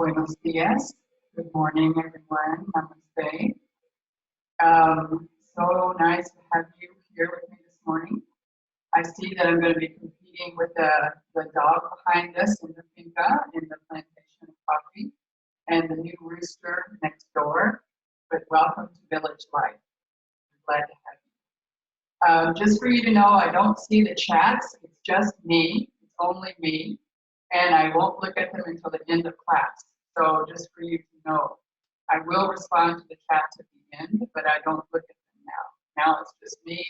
Buenos dias. Good morning, everyone. Namaste. So nice to have you here with me this morning. I see that I'm going to be competing with the dog behind us in the finca, in the plantation of coffee, and the new rooster next door. But welcome to Village Life. I'm glad to have you. Just for you to know, I don't see the chats. It's just me. It's only me. And I won't look at them until the end of class. So just for you to know, I will respond to the chats at the end, but I don't look at them now. Now it's just me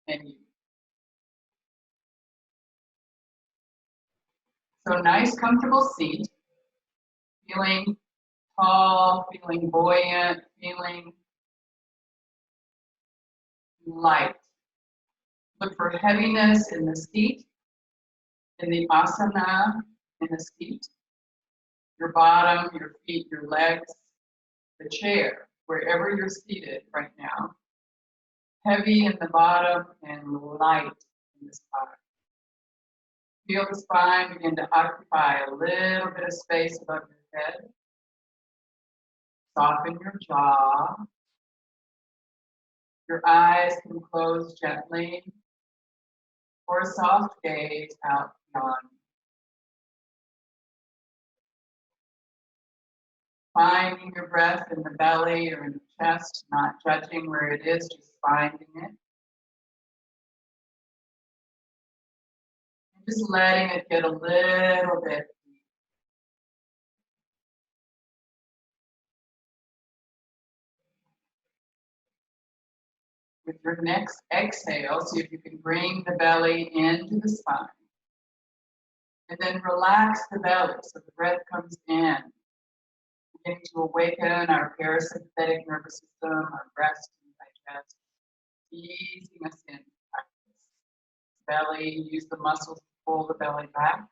and you. So nice, comfortable seat, feeling tall, feeling buoyant, feeling light. Look for heaviness in the seat, in the asana, in the seat, your bottom, your feet, your legs, the chair, wherever you're seated right now. Heavy in the bottom and light in the spine. Feel the spine begin to occupy a little bit of space above your head. Soften your jaw. Your eyes can close gently, or a soft gaze out beyond. Finding your breath in the belly or in the chest, not judging where it is, just finding it. And just letting it get a little bit deep. With your next exhale, see if you can bring the belly into the spine. And then relax the belly so the breath comes in. Beginning to awaken our parasympathetic nervous system, our breast and digest, easing us in practice. Belly, use the muscles to pull the belly back,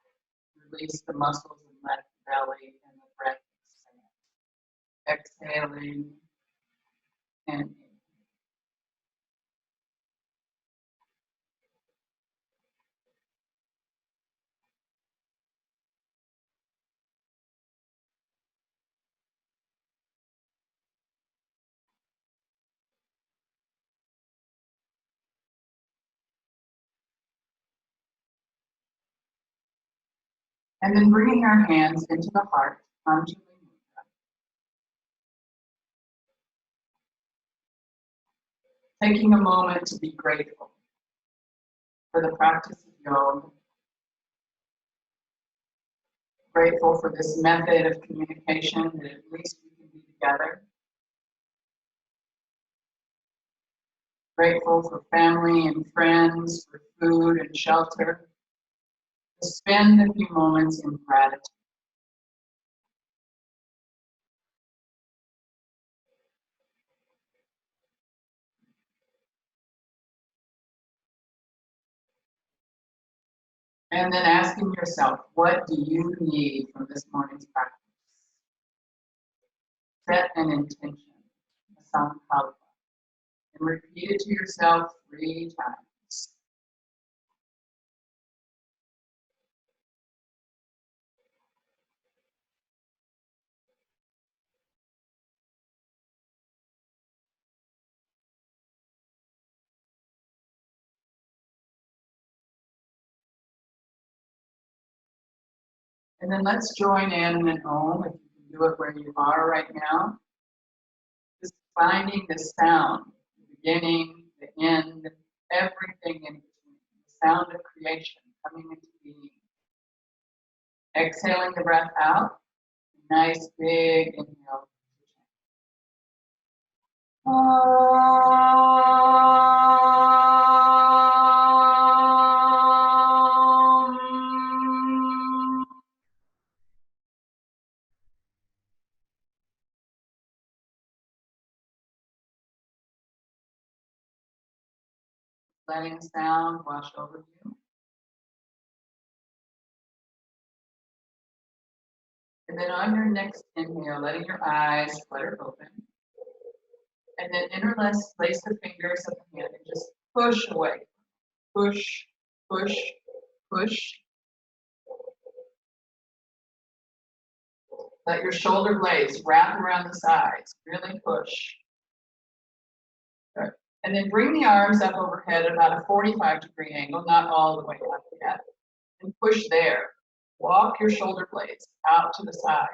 release the muscles and let the belly and the breath expand. Exhaling and inhaling. And then bringing our hands into the heart, Anjali Mudra. Taking a moment to be grateful for the practice of yoga. Grateful for this method of communication that at least we can be together. Grateful for family and friends, for food and shelter. To spend a few moments in gratitude. And then asking yourself, what do you need from this morning's practice? Set an intention, a sankalpa, and repeat it to yourself 3 times. And then let's join in an Om, if you can do it where you are right now. Just finding the sound, the beginning, the end, everything in between. The sound of creation coming into being. Exhaling the breath out. Nice big inhale. Letting sound wash over you. And then on your next inhale, letting your eyes flutter open. And then interlace, place the fingers of the hand and just push away. Push, push, push. Let your shoulder blades wrap around the sides. Really push. Good. And then bring the arms up overhead at about a 45-degree angle, not all the way up yet. And push there. Walk your shoulder blades out to the side.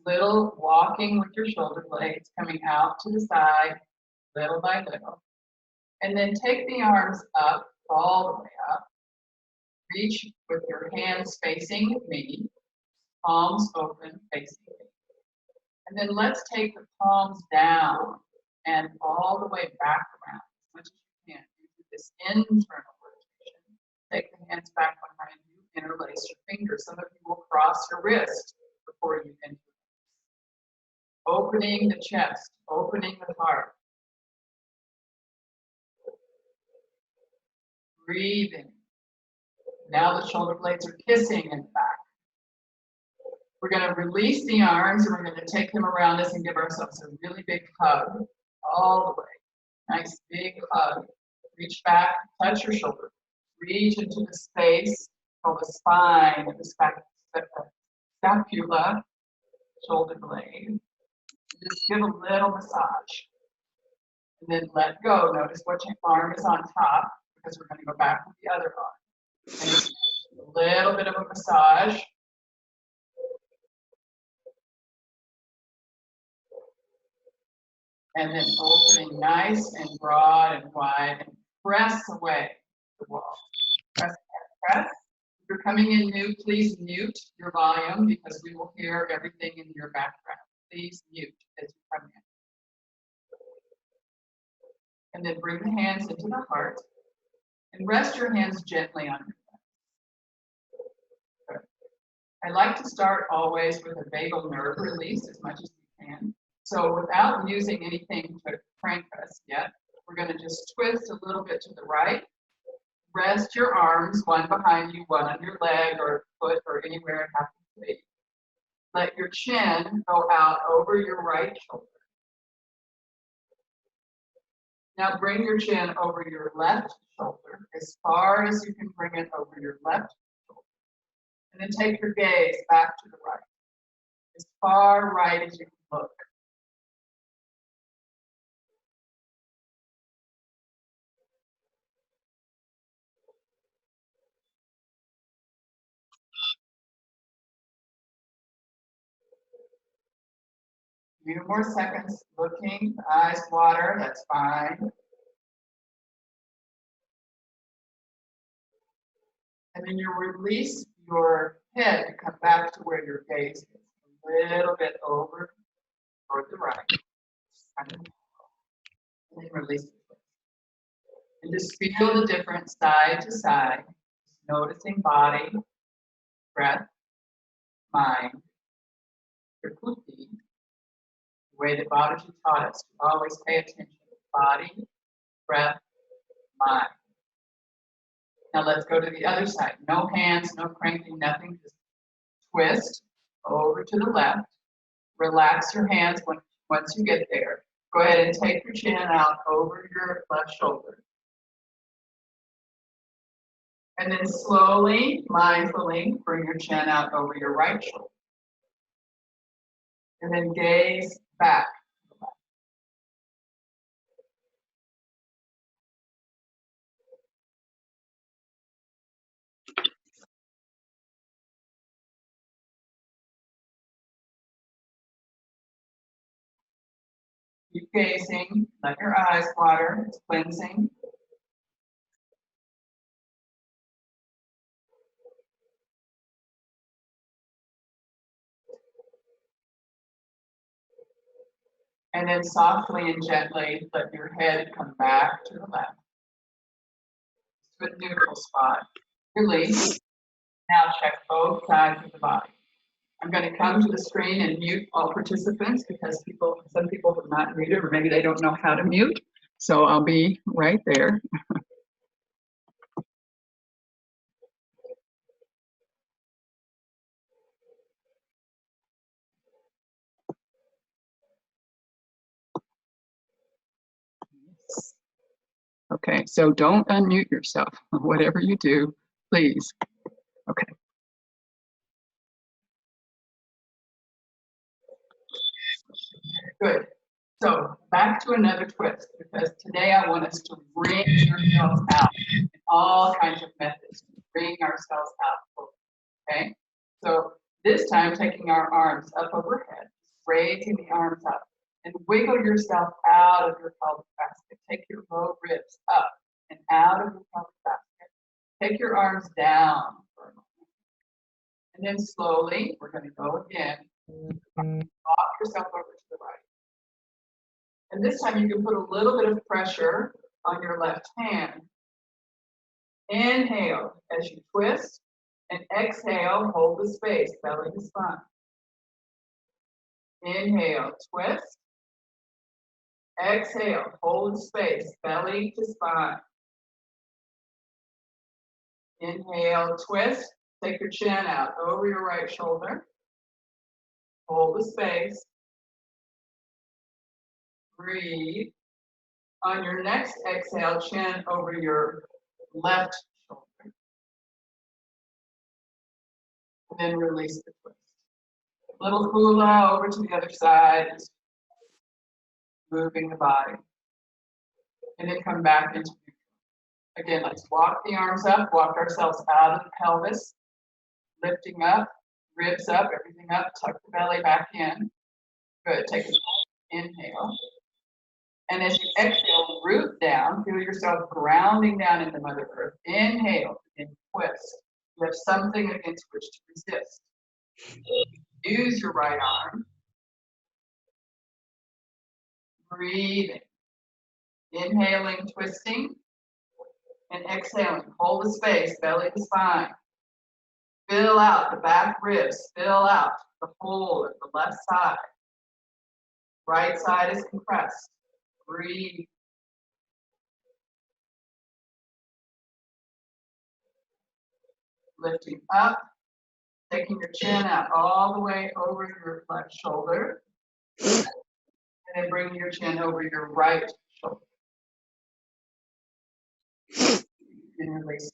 Little walking with your shoulder blades coming out to the side, little by little. And then take the arms up, all the way up. Reach with your hands facing me, palms open, facing me. And then let's take the palms down and all the way back around as much as you can. Do this internal rotation. Take the hands back behind you, interlace your fingers. Some of you will cross your wrist before you enter. Opening the chest, opening the heart. Breathing. Now the shoulder blades are kissing in the back. We're going to release the arms and we're going to take them around us and give ourselves a really big hug all the way. Nice big hug. Reach back, touch your shoulder. Reach into the space called the spine of the scapula, shoulder blade. Just give a little massage. And then let go. Notice what your arm is on top because we're going to go back with the other arm. And a little bit of a massage. And then opening nice and broad and wide and press away the wall. Press, press. If you're coming in new, please mute your volume because we will hear everything in your background. Please mute as you come in. And then bring the hands into the heart and rest your hands gently on your chest. I like to start always with a vagal nerve release as much as we can. So without using anything to crank us yet, we're going to just twist a little bit to the right. Rest your arms, one behind you, one on your leg or foot or anywhere it happens to be. Let your chin go out over your right shoulder. Now bring your chin over your left shoulder as far as you can bring it over your left shoulder. And then take your gaze back to the right, as far right as you can look. A few more seconds looking, eyes water, that's fine. And then you release your head to come back to where your gaze is. A little bit over toward the right. And then release it. And just feel the difference side to side. Just noticing body, breath, mind, your buddhi. The way that Babaji taught us to always pay attention to body, breath, mind. Now let's go to the other side. No hands, no cranking, nothing. Just twist over to the left. Relax your hands once you get there. Go ahead and take your chin out over your left shoulder. And then slowly, mindfully, bring your chin out over your right shoulder. And then gaze back. Keep gazing, let your eyes water, it's cleansing. And then softly and gently let your head come back to the left. To a neutral spot. Release. Now check both sides of the body. I'm going to come to the screen and mute all participants because some people have not muted or maybe they don't know how to mute. So I'll be right there. Okay, so don't unmute yourself. Whatever you do, please. Okay. Good. So back to another twist, because today I want us to wring ourselves out in all kinds of methods. Wring ourselves out. Okay. So this time, taking our arms up overhead, raising the arms up, and wiggle yourself out of your pelvic basket. Take your low ribs up and out of your pelvic basket. Take your arms down for a moment. And then slowly, we're going to go again. Walk yourself over to the right. And this time you can put a little bit of pressure on your left hand. Inhale as you twist, and exhale, hold the space, belly to spine. Inhale, twist. Exhale, hold space, belly to spine. Inhale, twist. Take your chin out over your right shoulder. Hold the space. Breathe. On your next exhale, chin over your left shoulder. And then release the twist. Little hula over to the other side. Moving the body. And then come back into neutral. Again, let's walk the arms up, walk ourselves out of the pelvis. Lifting up, ribs up, everything up, tuck the belly back in. Good, take a inhale. And as you exhale, root down, feel yourself grounding down into Mother Earth. Inhale and twist. You have something against which to resist. Use your right arm. Breathing. Inhaling, twisting. And exhaling, hold the space, belly to spine. Fill out the back ribs, fill out the whole of the left side. Right side is compressed. Breathe. Lifting up, taking your chin out all the way over your left shoulder. And then bringing your chin over your right shoulder. And release.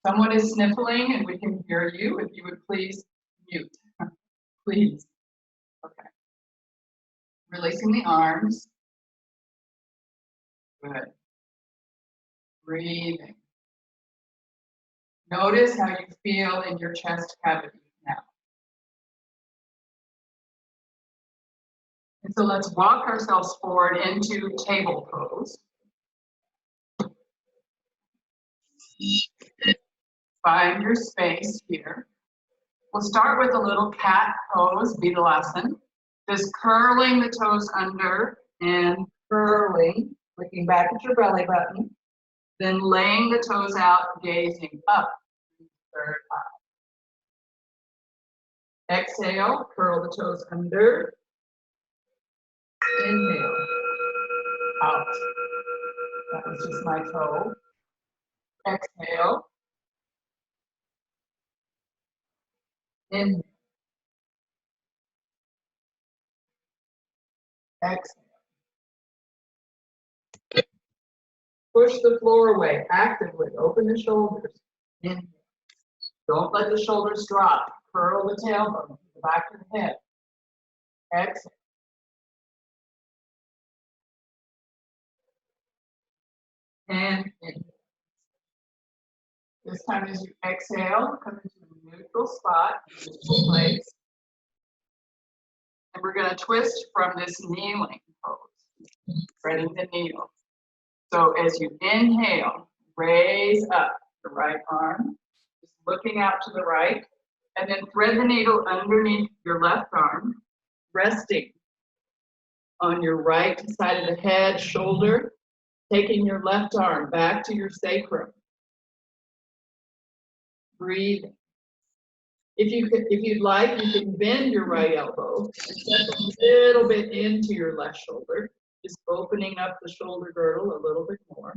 Someone is sniffling and we can hear you. If you would please mute. Please. Okay. Releasing the arms. Good. Breathing. Notice how you feel in your chest cavity now. And so let's walk ourselves forward into table pose. Find your space here. We'll start with a little cat pose, Vidalasana. Just curling the toes under and curling, looking back at your belly button. Then laying the toes out, gazing up. Third eye. Exhale, curl the toes under. Inhale, out. That was just my toe. Exhale. Inhale. Exhale. Push the floor away actively. Open the shoulders. Inhale. Don't let the shoulders drop. Curl the tailbone to the back of the head. Exhale. And inhale. This time as you exhale, come into a neutral spot, neutral place. And we're going to twist from this kneeling pose, spreading the needle. So as you inhale, raise up the right arm, just looking out to the right, and then thread the needle underneath your left arm, resting on your right side of the head, shoulder, taking your left arm back to your sacrum. Breathe. If you'd like, you can bend your right elbow and step a little bit into your left shoulder, just opening up the shoulder girdle a little bit more.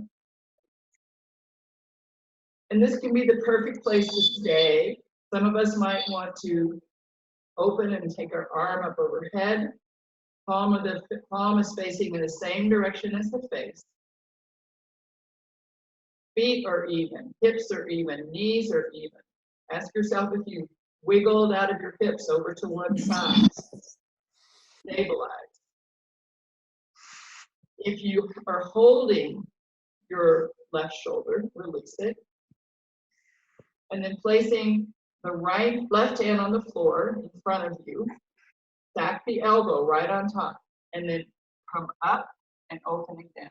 And this can be the perfect place to stay. Some of us might want to open and take our arm up overhead. Palm is facing in the same direction as the face. Feet are even, hips are even, knees are even. Ask yourself if you wiggled out of your hips over to one side. Stabilize. If you are holding your left shoulder, release it. And then placing the left hand on the floor in front of you, stack the elbow right on top, and then come up and open again,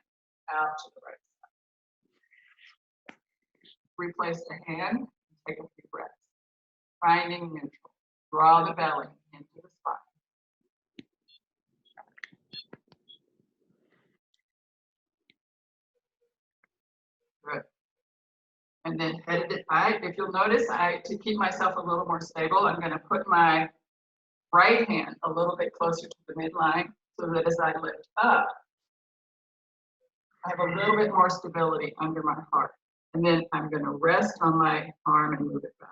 out to the right side. Replace the hand, and take a few breaths. Finding neutral. Draw the belly into the spine. Good. And then if you'll notice, to keep myself a little more stable, I'm going to put my right hand a little bit closer to the midline so that as I lift up, I have a little bit more stability under my heart. And then I'm going to rest on my arm and move it back.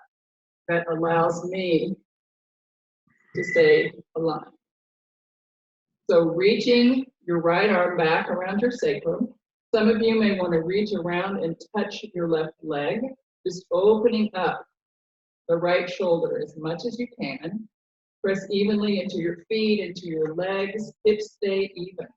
That allows me to stay aligned. So reaching your right arm back around your sacrum. Some of you may want to reach around and touch your left leg, just opening up the right shoulder as much as you can. Press evenly into your feet, into your legs, hips stay even.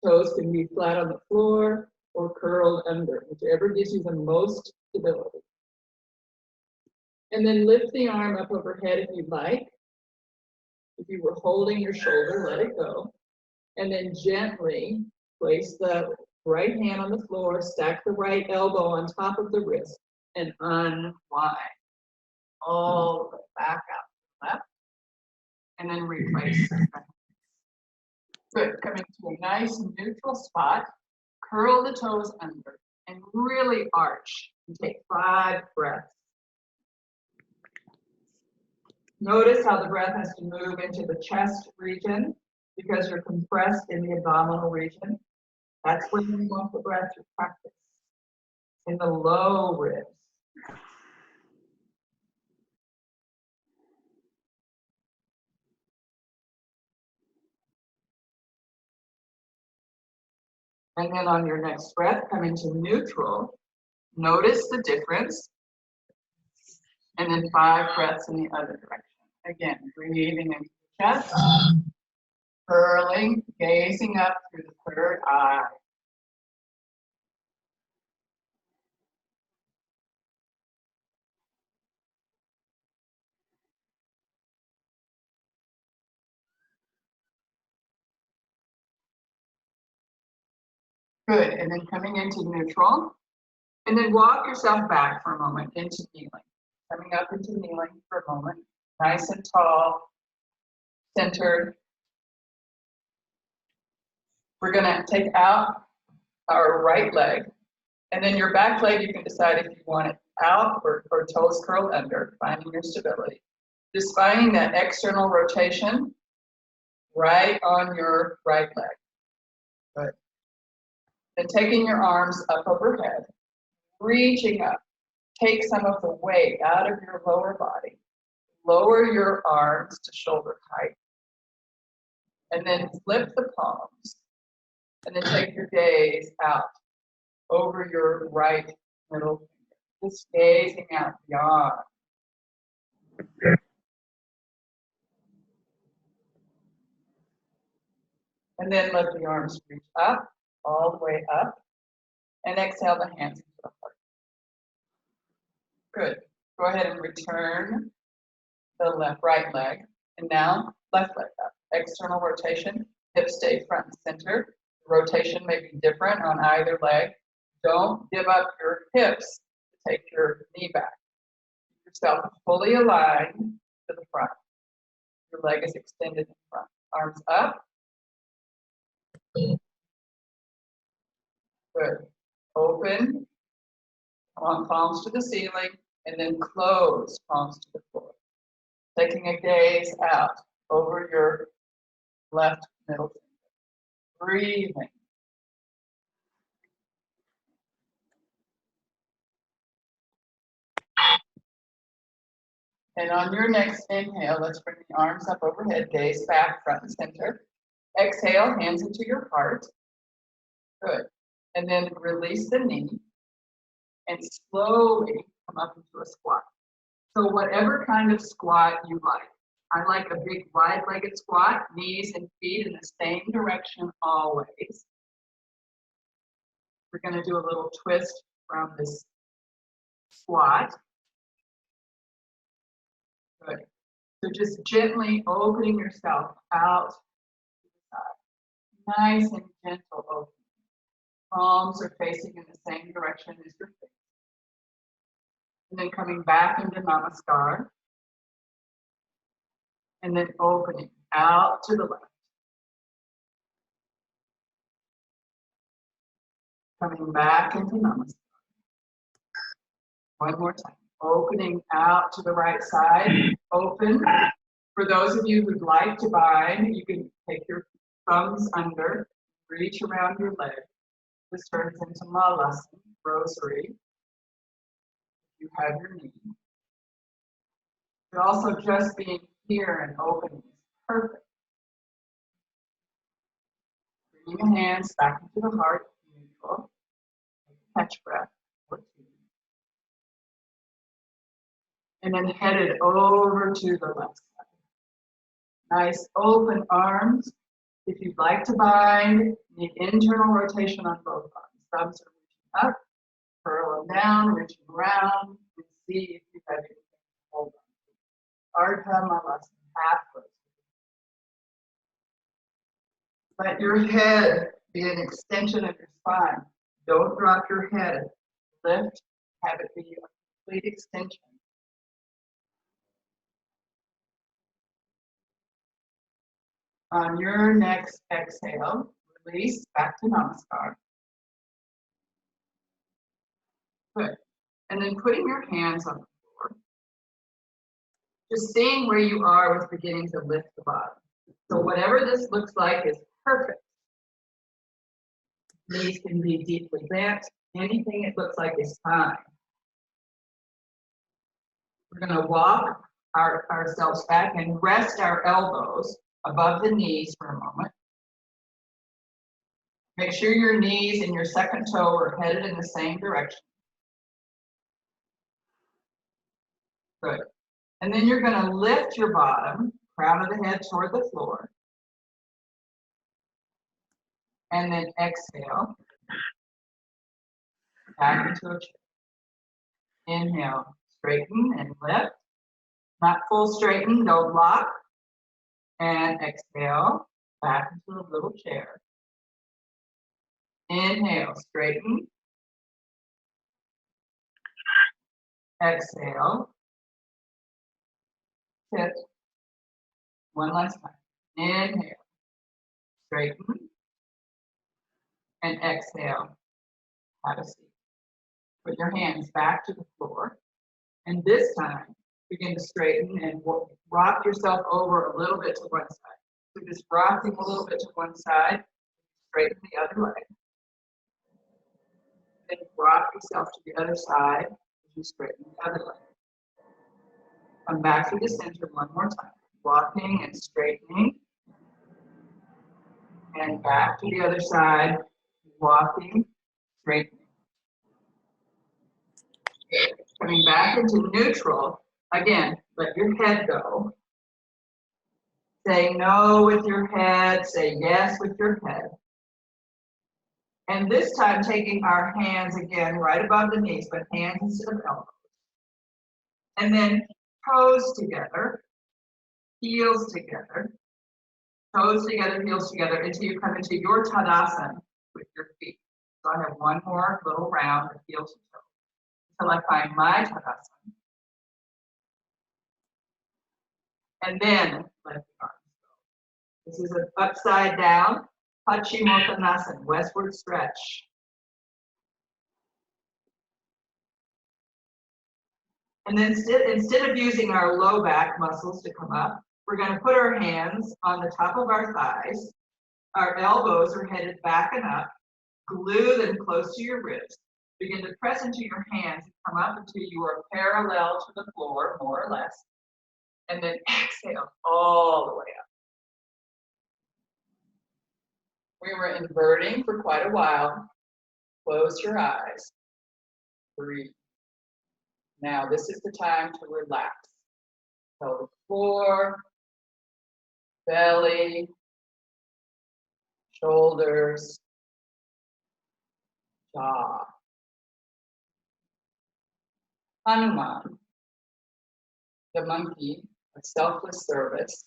Toes can be flat on the floor or curled under, whichever gives you the most stability. And then lift the arm up overhead if you'd like. If you were holding your shoulder, let it go. And then gently place the right hand on the floor, stack the right elbow on top of the wrist, and unwind. All the way back out to the left. And then replace. Good. Coming to a nice neutral spot. Curl the toes under and really arch. And take 5 breaths. Notice how the breath has to move into the chest region because you're compressed in the abdominal region. That's when you want the breath to practice. In the low ribs. And then on your next breath, come into neutral. Notice the difference. And then 5 breaths in the other direction. Again, breathing into the chest, curling, gazing up through the third eye. Good, and then coming into neutral. And then walk yourself back for a moment into kneeling. Coming up into kneeling for a moment. Nice and tall, centered. We're going to take out our right leg. And then your back leg, you can decide if you want it out or toes curled under, finding your stability. Just finding that external rotation right on your right leg. Good. Then taking your arms up overhead, reaching up. Take some of the weight out of your lower body. Lower your arms to shoulder height. And then flip the palms. And then take your gaze out over your right middle finger. Just gazing out beyond. And then let the arms reach up, all the way up. And exhale the hands into the heart. Good. Go ahead and return the right leg. And now left leg up. External rotation. Hips stay front and center. Rotation may be different on either leg. Don't give up your hips to take your knee back. Keep yourself fully aligned to the front. Your leg is extended in front. Arms up. Good. Open. On palms to the ceiling. And then close palms to the floor. Taking a gaze out over your left middle finger. Breathing. And on your next inhale, let's bring the arms up overhead, gaze back, front and center. Exhale, hands into your heart. Good. And then release the knee and slowly come up into a squat. So whatever kind of squat you like. I like a big wide-legged squat, knees and feet in the same direction always. We're going to do a little twist from this squat. Good. So just gently opening yourself out to the side. Nice and gentle opening. Palms are facing in the same direction as your feet. And then coming back into Namaskar. And then opening out to the left. Coming back into Namaskar. One more time. Opening out to the right side. Open. For those of you who'd like to bind, you can take your thumbs under, reach around your leg. This turns into Malasana, rosary. You have your knee. But also just being here and opening is perfect. Bringing the hands back into the heart, neutral. Catch breath. And then headed over to the left side. Nice open arms. If you'd like to bind, need internal rotation on both arms. Thumbs are reaching up, curl them down, reaching around, and see if you have anything to hold on. Ardha Malasana, half rotation. Let your head be an extension of your spine. Don't drop your head. Lift, have it be a complete extension. On your next exhale, release back to Namaskar. Good. And then putting your hands on the floor. Just seeing where you are with beginning to lift the bottom. So whatever this looks like is perfect. Knees can be deeply bent. Anything it looks like is fine. We're going to walk ourselves back and rest our elbows above the knees for a moment. Make sure your knees and your second toe are headed in the same direction. Good. And then you're going to lift your bottom, crown of the head toward the floor. And then exhale. Back into a chair. Inhale, straighten and lift. Not full straighten, don't lock. And exhale, back into a little chair. Inhale, straighten. Exhale. Sit. One last time. Inhale, straighten. And exhale, have a seat. Put your hands back to the floor. And this time, begin to straighten and rock yourself over a little bit to one side. So just rocking a little bit to one side, straighten the other leg. Then rock yourself to the other side as you straighten the other leg. Come back to the center one more time. Walking and straightening. And back to the other side. Walking, straightening. Coming back into neutral. Again, let your head go. Say no with your head. Say yes with your head. And this time taking our hands again right above the knees, but hands instead of elbows. And then toes together, heels together, toes together, heels together, until you come into your Tadasana with your feet. So I have one more little round of heel to toe until I find my Tadasana. And then let the arms go. This is an upside down, Paschimottanasana, westward stretch. And then instead of using our low back muscles to come up, we're going to put our hands on the top of our thighs. Our elbows are headed back and up. Glue them close to your ribs. Begin to press into your hands and come up until you are parallel to the floor, more or less. And then exhale all the way up. We were inverting for quite a while. Close your eyes. Breathe. Now this is the time to relax. Pelvic floor, belly, shoulders, jaw. Hanuman, the monkey of selfless service,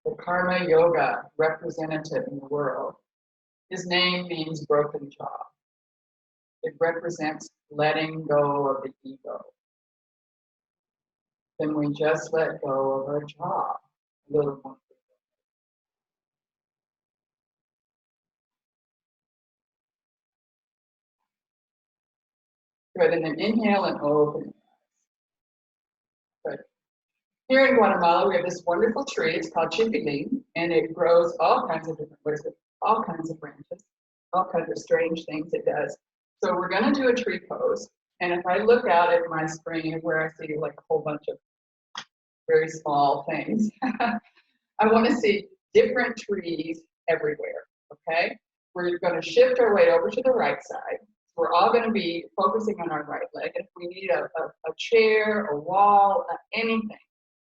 the karma yoga representative in the world. His name means broken jaw. It represents letting go of the ego. Then we just let go of our jaw a little more. Good, and then inhale and open. Good. Here in Guatemala, we have this wonderful tree. It's called chipiling, and it grows all kinds of different ways, all kinds of branches, all kinds of strange things it does. So we're going to do a tree pose, and if I look out at my screen where I see like a whole bunch of very small things, I want to see different trees everywhere, okay? We're going to shift our weight over to the right side. We're all going to be focusing on our right leg. If we need a chair, a wall, anything,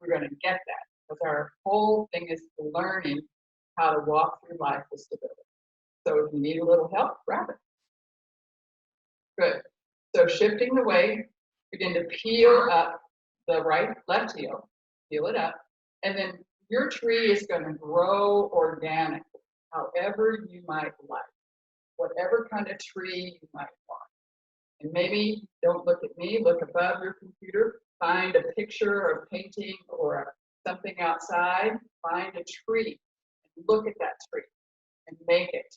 we're going to get that, because our whole thing is learning how to walk through life with stability. So if you need a little help, grab it. Good. So shifting the weight, begin to peel up the left heel, peel it up, and then your tree is going to grow organically, however you might like, whatever kind of tree you might want. And maybe don't look at me, look above your computer, find a picture or painting or something outside, find a tree, and look at that tree and make it.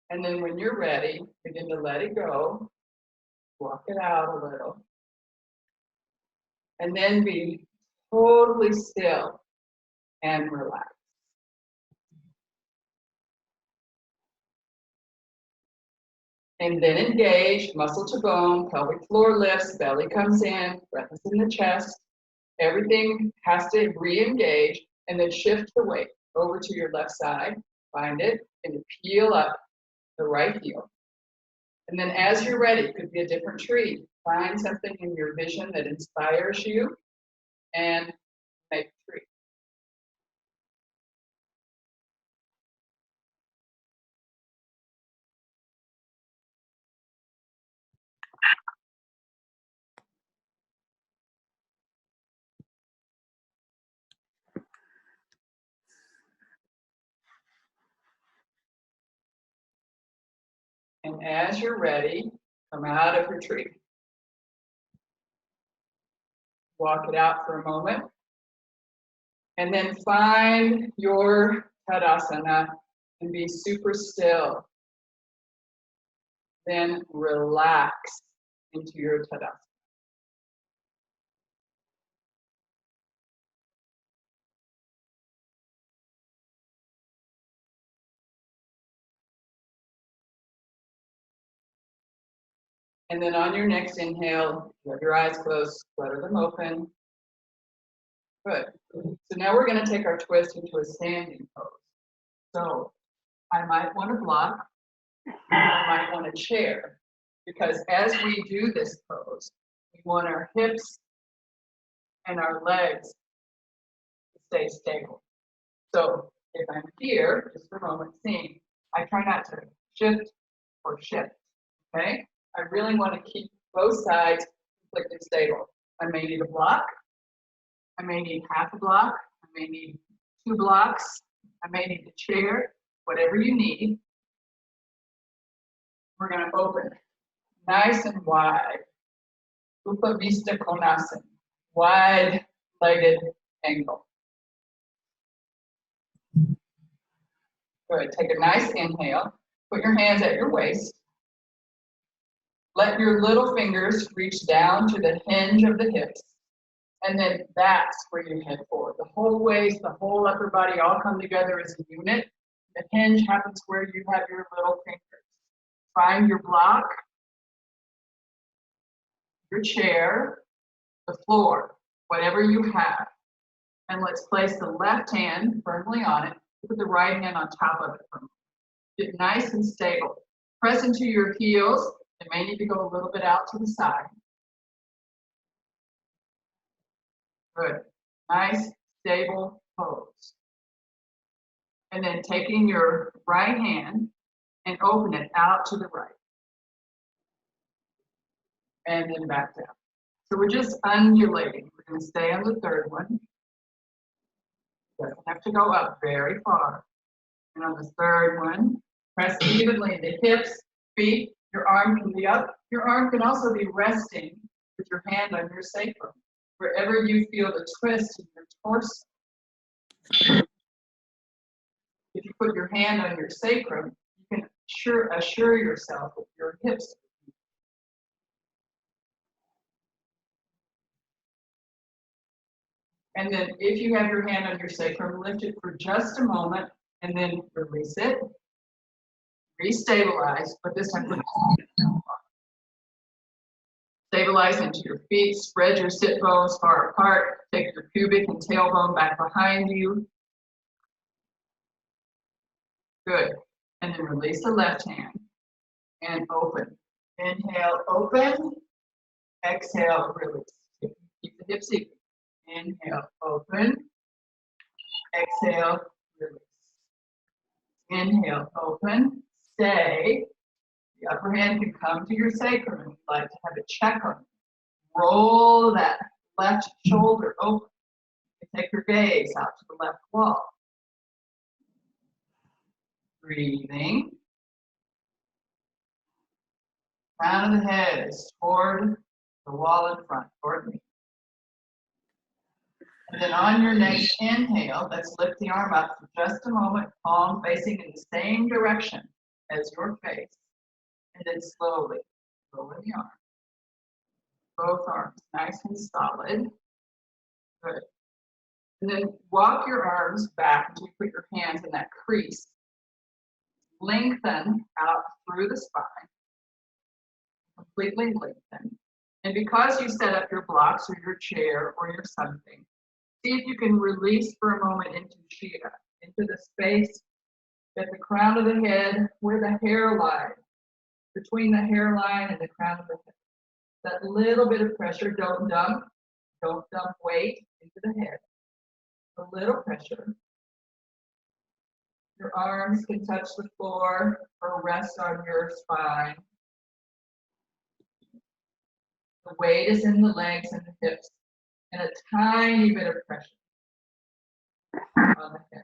And then when you're ready, begin to let it go, walk it out a little, and then be totally still and relax. And then engage, muscle to bone, pelvic floor lifts, belly comes in, breath is in the chest. Everything has to re-engage, and then shift the weight over to your left side, find it, and peel up the right heel. And then as you're ready, it could be a different tree. Find something in your vision that inspires you and make a tree. And as you're ready, come out of your tree. Walk it out for a moment. And then find your Tadasana and be super still. Then relax into your Tadasana. And then on your next inhale, you have your eyes closed, flutter them open. Good. So now we're going to take our twist into a standing pose. So I might want to block, I might want a chair, because as we do this pose, we want our hips and our legs to stay stable. So if I'm here, just for a moment, seeing, I try not to shift or shift, okay? I really want to keep both sides completely stable. I may need a block, I may need half a block, I may need 2 blocks, I may need a chair, whatever you need. We're going to open nice and wide. Upa Vista Konasana, wide-legged angle. Good. Take a nice inhale. Put your hands at your waist. Let your little fingers reach down to the hinge of the hips. And then that's where you head forward. The whole waist, the whole upper body all come together as a unit. The hinge happens where you have your little fingers. Find your block, your chair, the floor, whatever you have. And let's place the left hand firmly on it. Put the right hand on top of it. Get nice and stable. Press into your heels. You may need to go a little bit out to the side. Good. Nice, stable pose. And then taking your right hand and open it out to the right. And then back down. So we're just undulating. We're going to stay on the third one. Doesn't have to go up very far. And on the third one, press evenly the hips, feet. Your arm can be up. Your arm can also be resting with your hand on your sacrum, wherever you feel the twist in your torso. If you put your hand on your sacrum, you can assure yourself that your hips. And then if you have your hand on your sacrum, lift it for just a moment and then release it. Restabilize, but this time stabilize into your feet, spread your sit bones far apart, take your pubic and tailbone back behind you. Good. And then release the left hand and open. Inhale, open. Exhale, release. Keep the hips even. Inhale, open. Exhale, release. Inhale, open. Stay. The upper hand can come to your sacrum if you'd like to have a check on it. Roll that left shoulder open. Take your gaze out to the left wall. Breathing. Crown of the head is toward the wall in front, toward me. And then on your next inhale, let's lift the arm up for just a moment, palm facing in the same direction as your face. And then slowly lower the arm. Both arms nice and solid. Good. And then walk your arms back until you put your hands in that crease. Lengthen out through the spine. Completely lengthen. And because you set up your blocks or your chair or your something, see if you can release for a moment into Shira, into the space at the crown of the head where the hairline, between the hairline and the crown of the head. That little bit of pressure, don't dump weight into the head. A little pressure. Your arms can touch the floor or rest on your spine. The weight is in the legs and the hips, and a tiny bit of pressure on the head.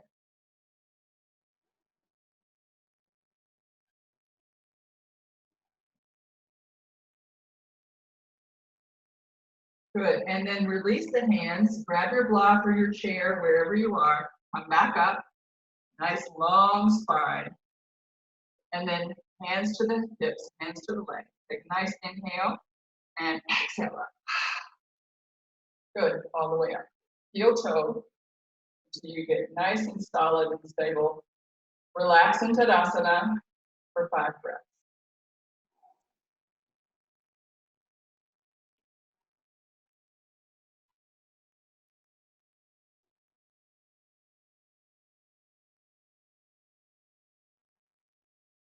Good, and then release the hands, grab your block or your chair, wherever you are, come back up, nice long spine, and then hands to the hips, hands to the legs. Take a nice inhale, and exhale up. Good, all the way up. Heel toe, until you get nice and solid and stable. Relax in Tadasana for 5 breaths.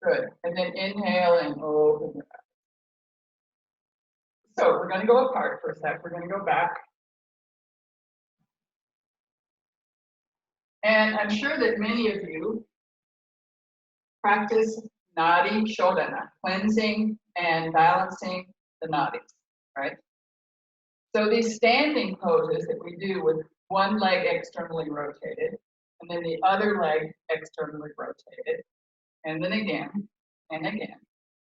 Good, and then inhale and open your eyes. So we're going to go apart for a sec. We're going to go back. And I'm sure that many of you practice Nadi Shodhana, cleansing and balancing the nadis, right? So these standing poses that we do with one leg externally rotated, and then the other leg externally rotated, and then again, and again,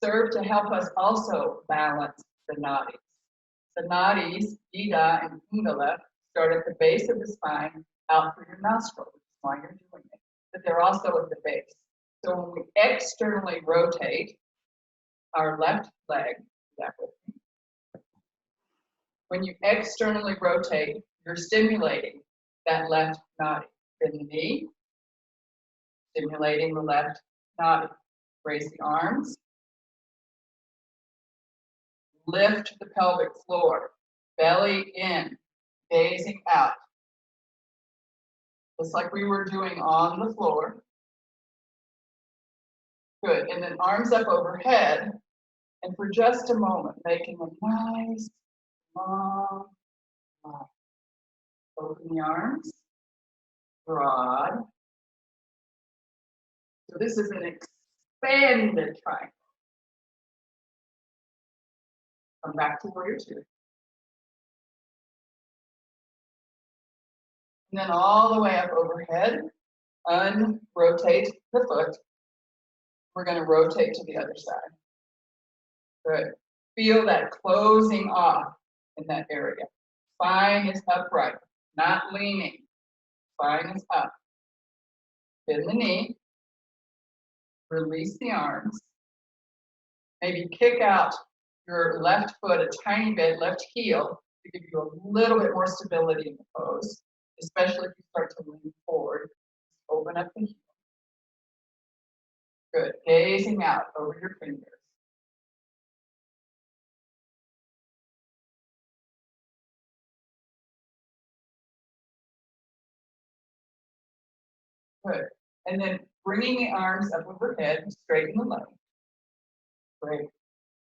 serve to help us also balance the nadis. The nadis, Ida and Pingala, start at the base of the spine, out through your nostril, which is why you're doing it. But they're also at the base. So when we externally rotate our left leg, when you externally rotate, you're stimulating that left nadi. Bend the knee, stimulating the left nadi. Raise the arms. Lift the pelvic floor. belly in, gazing out. Just like we were doing on the floor. Good, and then arms up overhead, and for just a moment, making a nice, long line. Open the arms, broad. So this is an expanded triangle. Come back to warrior two. And then all the way up overhead, unrotate the foot. We're going to rotate to the other side. Good. Feel that closing off in that area. Spine is upright, not leaning. Spine is up. Bend the knee. Release the arms. Maybe kick out your left foot a tiny bit, left heel, to give you a little bit more stability in the pose, especially if you start to lean forward. Open up the heel. Good. Gazing out over your fingers. Good. And then bringing the arms up overhead, straighten the leg. Great.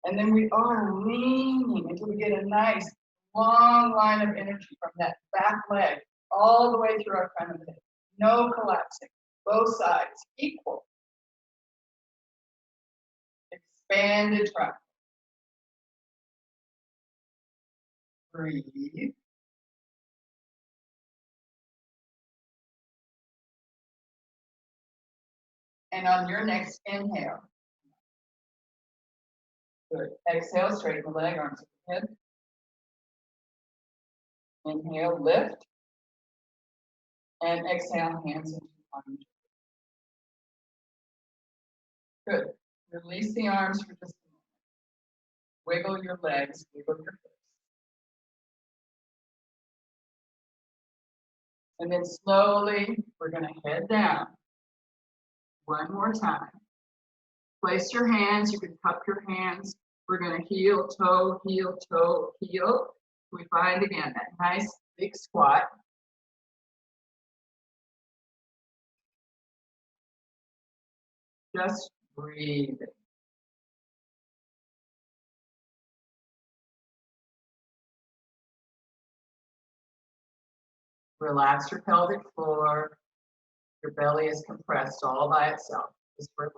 And then we are leaning until we get a nice long line of energy from that back leg all the way through our front of the hip. No collapsing. Both sides equal. Expanded triangle. Breathe. And on your next inhale, good. Exhale, straighten the leg, arms overhead. Inhale, lift. And exhale, hands into arms. Good. Release the arms for just a moment. Wiggle your legs, wiggle your hips. And then slowly, we're going to head down. One more time. Place your hands. You can cup your hands. We're going to heel, toe, heel, toe, heel. We find again that nice big squat. Just breathe. Relax your pelvic floor. Your belly is compressed all by itself. Just relax.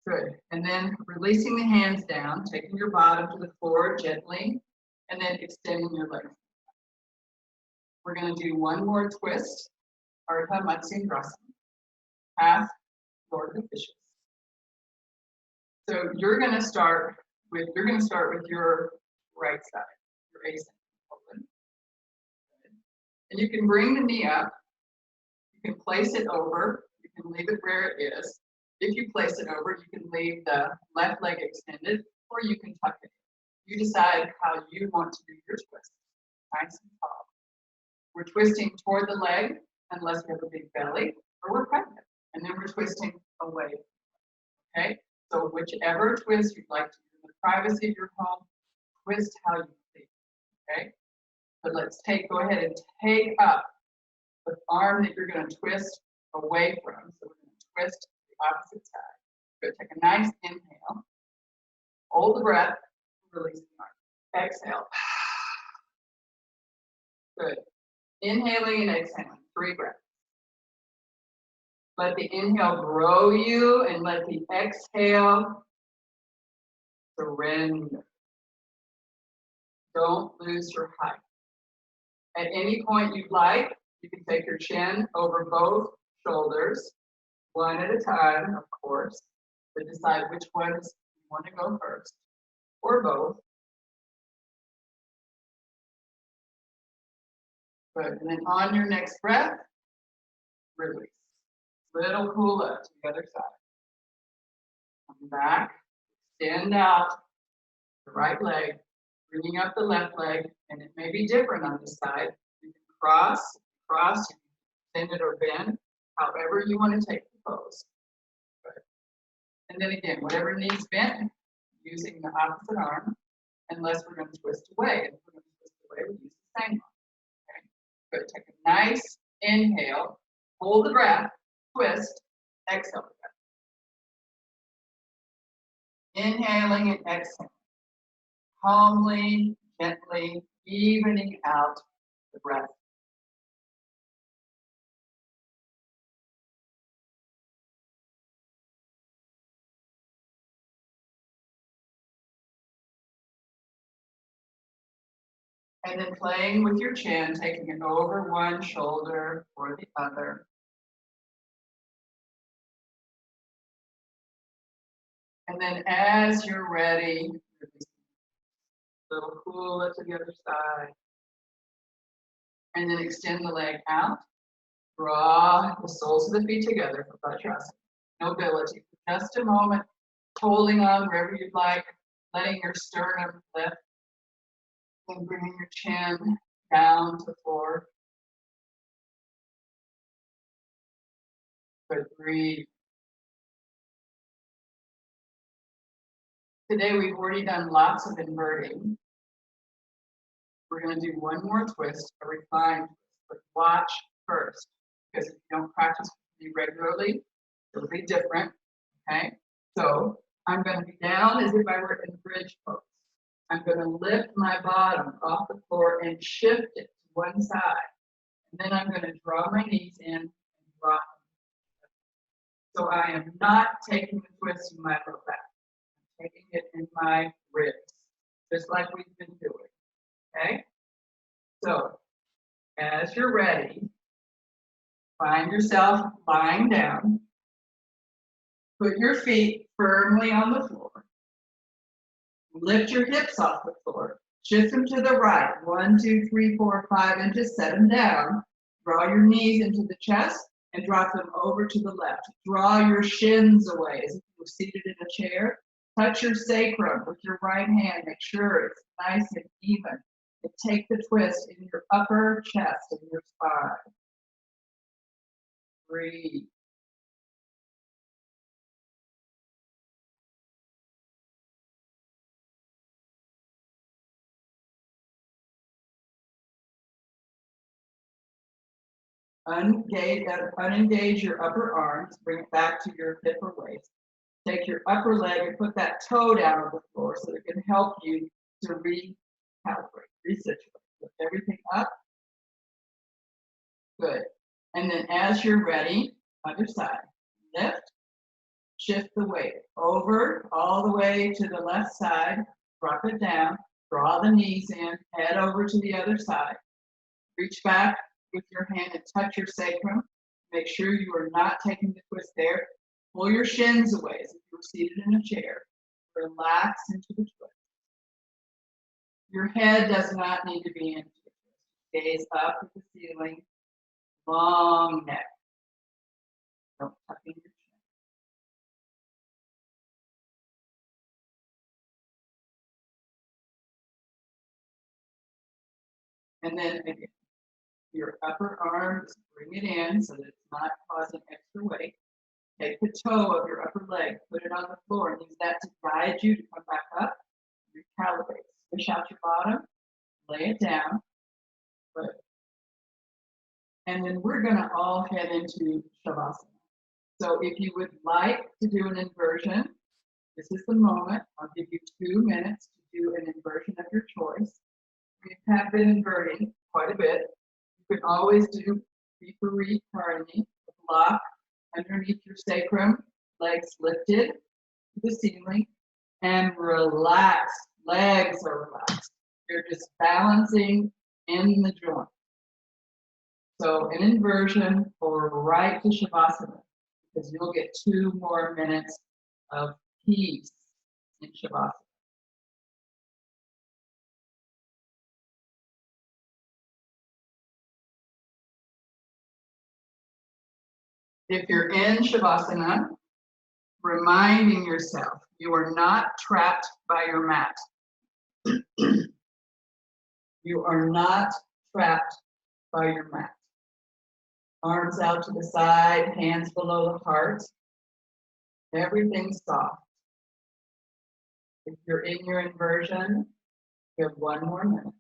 Good. And then releasing the hands down, taking your bottom to the floor gently, and then extending your legs. We're going to do one more twist, Ardha Matsyendrasana, half Lord of the Fishes. So you're going to start with your right side, your ascending. And you can bring the knee up. You can place it over. You can leave it where it is. If you place it over, you can leave the left leg extended, or you can tuck it in. You decide how you want to do your twist. Nice and tall. We're twisting toward the leg, unless we have a big belly, or we're pregnant. And then we're twisting away. Okay? So whichever twist you'd like to do in the privacy of your home, twist how you please. Okay? But let's go ahead and take up the arm that you're going to twist away from. So we're going to twist the opposite side. We're going to take a nice inhale. Hold the breath. Release the arm. Exhale. Good. Inhaling and exhaling. 3 breaths. Let the inhale grow you and let the exhale surrender. Don't lose your height. At any point you'd like, you can take your chin over both shoulders, one at a time, of course, but decide which ones you want to go first, or both. Good, and then on your next breath, release. Little cool up to the other side. Come back, extend out the right leg, bringing up the left leg, and it may be different on this side. You can cross, you can extend it or bend, however you want to take the pose. Good. And then again, whatever knees bent, using the opposite arm, unless we're going to twist away. If we're going to twist away, we use the same arm. Okay? Good. Take a nice inhale, hold the breath, twist, exhale the breath. Inhaling and exhaling. Calmly, gently, evening out the breath. And then playing with your chin, taking it over one shoulder or the other. And then as you're ready, little hula to the other side. And then extend the leg out. Draw the soles of the feet together for Vajrasana. Nobility. For just a moment, holding on wherever you'd like, letting your sternum lift. And bringing your chin down to the floor. Good, breathe. Today we've already done lots of inverting. We're going to do one more twist, a refined twist, but watch first, because if you don't practice with me regularly, it'll be different, okay? So I'm going to be down as if I were in bridge pose. I'm going to lift my bottom off the floor and shift it to one side. And then I'm going to draw my knees in and drop them. So I am not taking the twist in my low back. I'm taking it in my ribs, just like we've been doing. Okay? So, as you're ready, find yourself lying down. Put your feet firmly on the floor. Lift your hips off the floor. Shift them to the right. 1, 2, 3, 4, 5 inches. Set them down. Draw your knees into the chest and drop them over to the left. Draw your shins away as if you were seated in a chair. Touch your sacrum with your right hand. Make sure it's nice and even. And take the twist in your upper chest and your spine. Breathe. Unengage your upper arms. Bring it back to your hip or waist. Take your upper leg and put that toe down on the floor so it can help you to recalibrate, resituate. Lift everything up. Good. And then as you're ready, other side. Lift. Shift the weight over all the way to the left side. Drop it down. Draw the knees in. Head over to the other side. Reach back with your hand and touch your sacrum. Make sure you are not taking the twist there. Pull your shins away as if you were seated in a chair. Relax into the twist. Your head does not need to be into the twist. Gaze up at the ceiling. Long neck. Don't tuck in your chin. And then again, your upper arms, bring it in so that it's not causing extra weight. Take the toe of your upper leg, put it on the floor, and use that to guide you to come back up. Recalibrate. Squish out your bottom, lay it down. Good. And then we're going to all head into Shavasana. So if you would like to do an inversion, this is the moment. I'll give you 2 minutes to do an inversion of your choice. We have been inverting quite a bit. You can always do Viparita Karani, a block underneath your sacrum, legs lifted to the ceiling, and relax. Legs are relaxed. You're just balancing in the joint. So an inversion or right to Shavasana, because you'll get 2 more minutes of peace in Shavasana. If you're in Shavasana, reminding yourself you are not trapped by your mat. You are not trapped by your mat. Arms out to the side, hands below the heart. Everything's soft. If you're in your inversion, you have 1 more minute.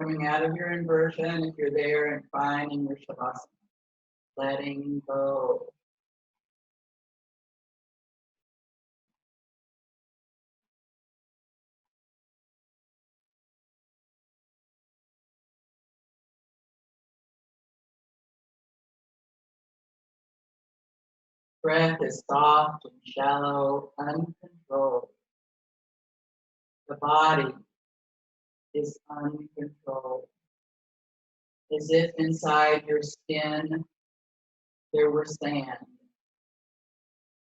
Coming out of your inversion, if you're there, and finding your Shavasana. Letting go. Breath is soft and shallow, uncontrolled. The body is uncontrolled. As if inside your skin there were sand.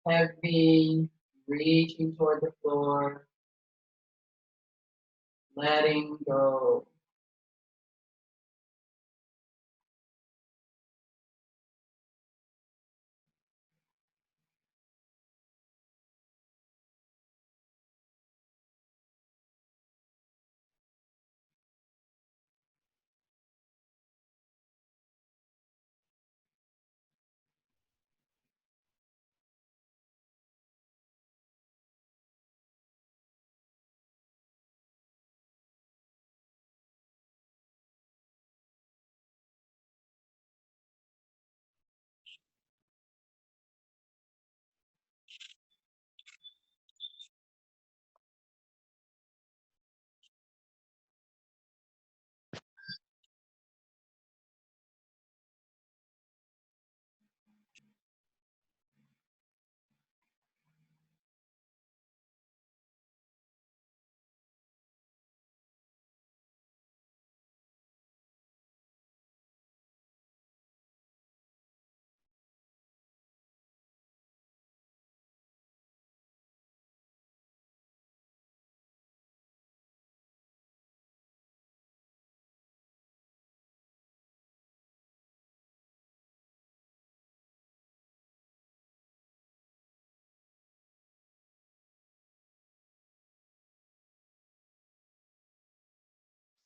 Heavy, reaching toward the floor, letting go.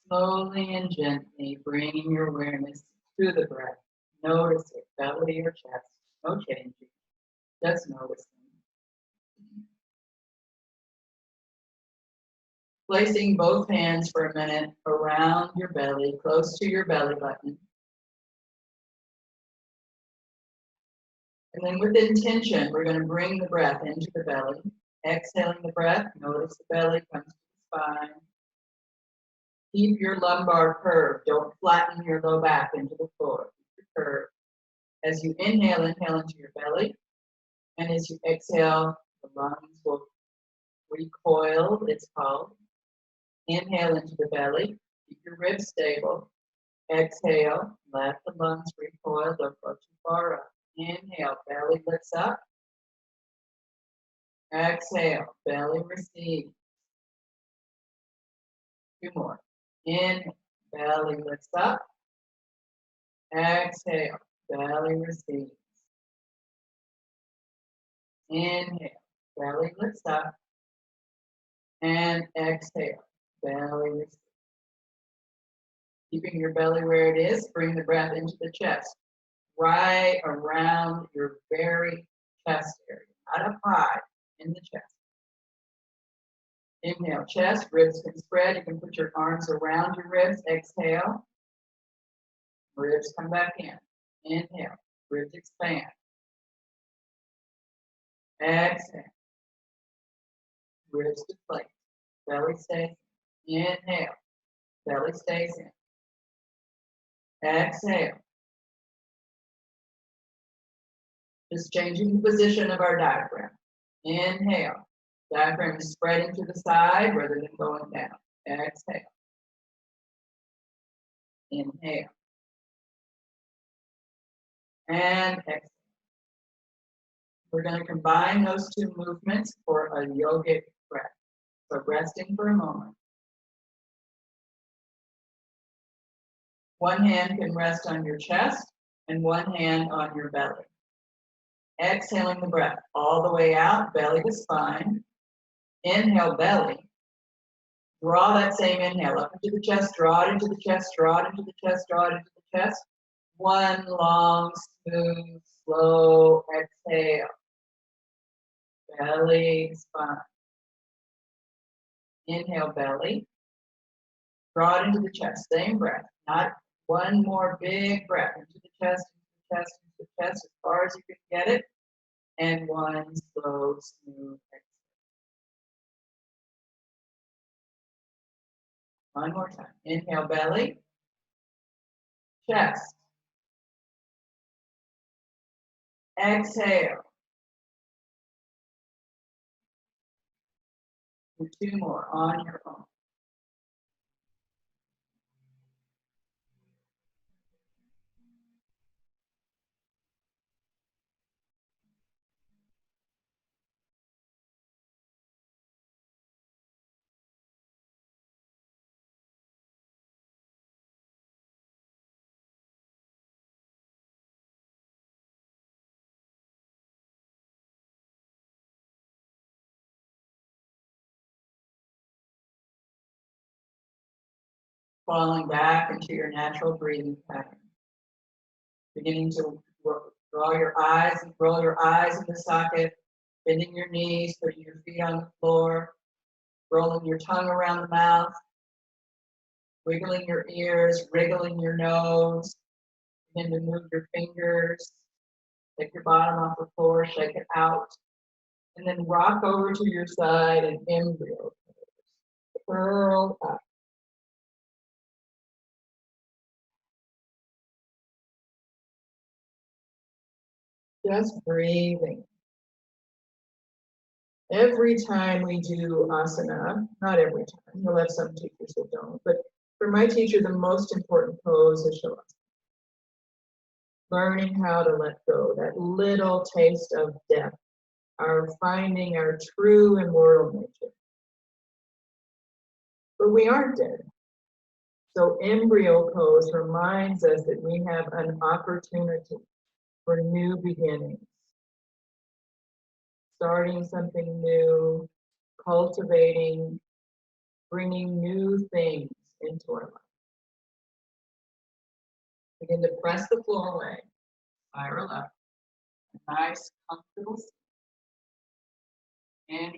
Slowly and gently bringing your awareness to the breath. Notice it, belly or chest, no changing, just noticing. Placing both hands for a minute around your belly, close to your belly button. And then with intention, we're going to bring the breath into the belly. Exhaling the breath, notice the belly comes to the spine. Keep your lumbar curved. Don't flatten your low back into the floor. Keep your curve. As you inhale, inhale into your belly. And as you exhale, the lungs will recoil, it's called. Inhale into the belly. Keep your ribs stable. Exhale, let the lungs recoil. Don't go too far up. Inhale, belly lifts up. Exhale, belly receives. 2 more. Inhale, belly lifts up. Exhale, belly receives. Inhale, belly lifts up. And exhale, belly receives. Keeping your belly where it is, bring the breath into the chest. Right around your very chest area, not up high, in the chest. Inhale, chest, ribs can spread. You can put your arms around your ribs. Exhale, ribs come back in. Inhale, ribs expand. Exhale, ribs deflate. Belly stays in. Inhale, belly stays in. Exhale. Just changing the position of our diaphragm. Inhale. Diaphragm is spreading to the side rather than going down. Exhale. Inhale. and exhale. We're going to combine those two movements for a yogic breath. So resting for a moment. One hand can rest on your chest and one hand on your belly. Exhaling the breath all the way out, belly to spine. Inhale, belly. Draw that same inhale up into the chest, draw it into the chest, draw it into the chest, draw it into the chest. One long, smooth, slow exhale. Belly, spine. Inhale, belly. Draw it into the chest, same breath. Not one more big breath into the chest, into the chest, into the chest, as far as you can get it. And one slow, smooth exhale. One more time. Inhale, belly, chest. Exhale. Do two more on your own. Falling back into your natural breathing pattern. Beginning to roll your eyes in the socket, bending your knees, putting your feet on the floor, rolling your tongue around the mouth, wiggling your ears, wriggling your nose. Begin to move your fingers, take your bottom off the floor, shake it out, and then rock over to your side and embryo. Curl up. Just breathing. Every time we do asana, not every time, you'll have some teachers that don't, but for my teacher, the most important pose is Shavasana. Learning how to let go, that little taste of death, our finding our true immortal nature. But we aren't dead. So embryo pose reminds us that we have an opportunity for new beginnings. Starting something new, cultivating, bringing new things into our life. Begin to press the floor away, spiral up, a nice, comfortable seat. And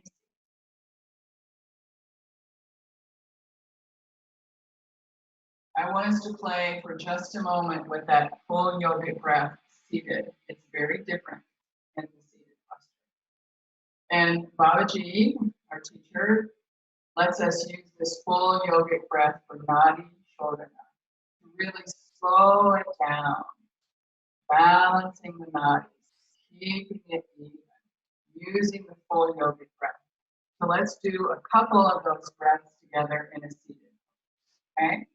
I want us to play for just a moment with that full yogic breath seated. It's very different than the seated posture. And Babaji, our teacher, lets us use this full yogic breath for Nadi Shodhana to really slow it down, balancing the nadis, keeping it even, using the full yogic breath. So let's do a couple of those breaths together in a seated. Okay?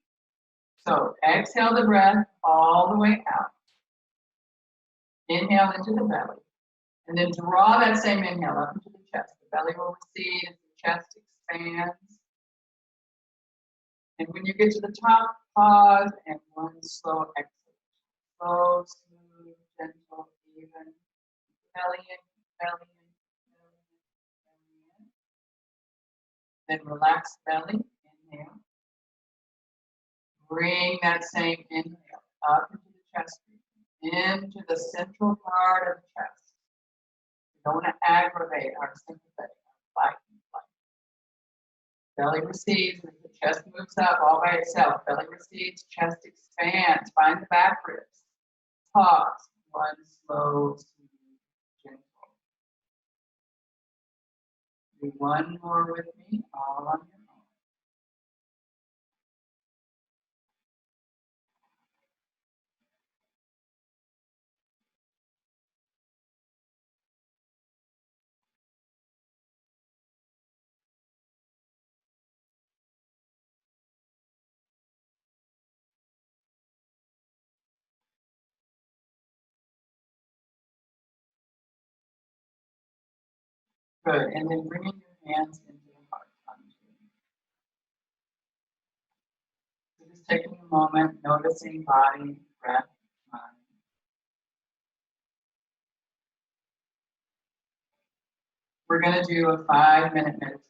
So exhale the breath all the way out. Inhale into the belly. And then draw that same inhale up into the chest. The belly will recede as the chest expands. And when you get to the top, pause and one slow exhale. Slow, smooth, gentle, even. Belly in, belly in, belly in, belly in. Then relax belly, inhale. Bring that same inhale up into the chest region, into the central part of the chest. We don't want to aggravate our sympathetic, our fight and flight. Belly recedes as the chest moves up all by itself. Belly recedes, chest expands. Find the back ribs. Pause. One slow, smooth, gentle. Do one more with me, all on your own. Good. And then bringing your hands into the heart lunge. So just taking a moment, noticing body, breath, mind. We're going to do a 5-minute meditation.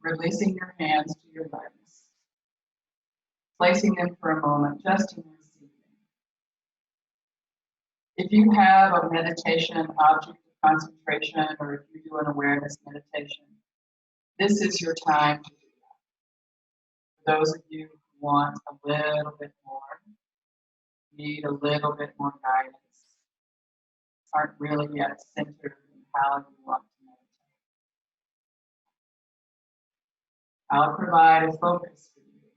Releasing your hands to your legs. Placing them for a moment just in receiving. If you have a meditation object of concentration, or if you do an awareness meditation, this is your time to do that. For those of you who want a little bit more, need a little bit more guidance, aren't really yet centered in how you want to meditate, I'll provide a focus for you.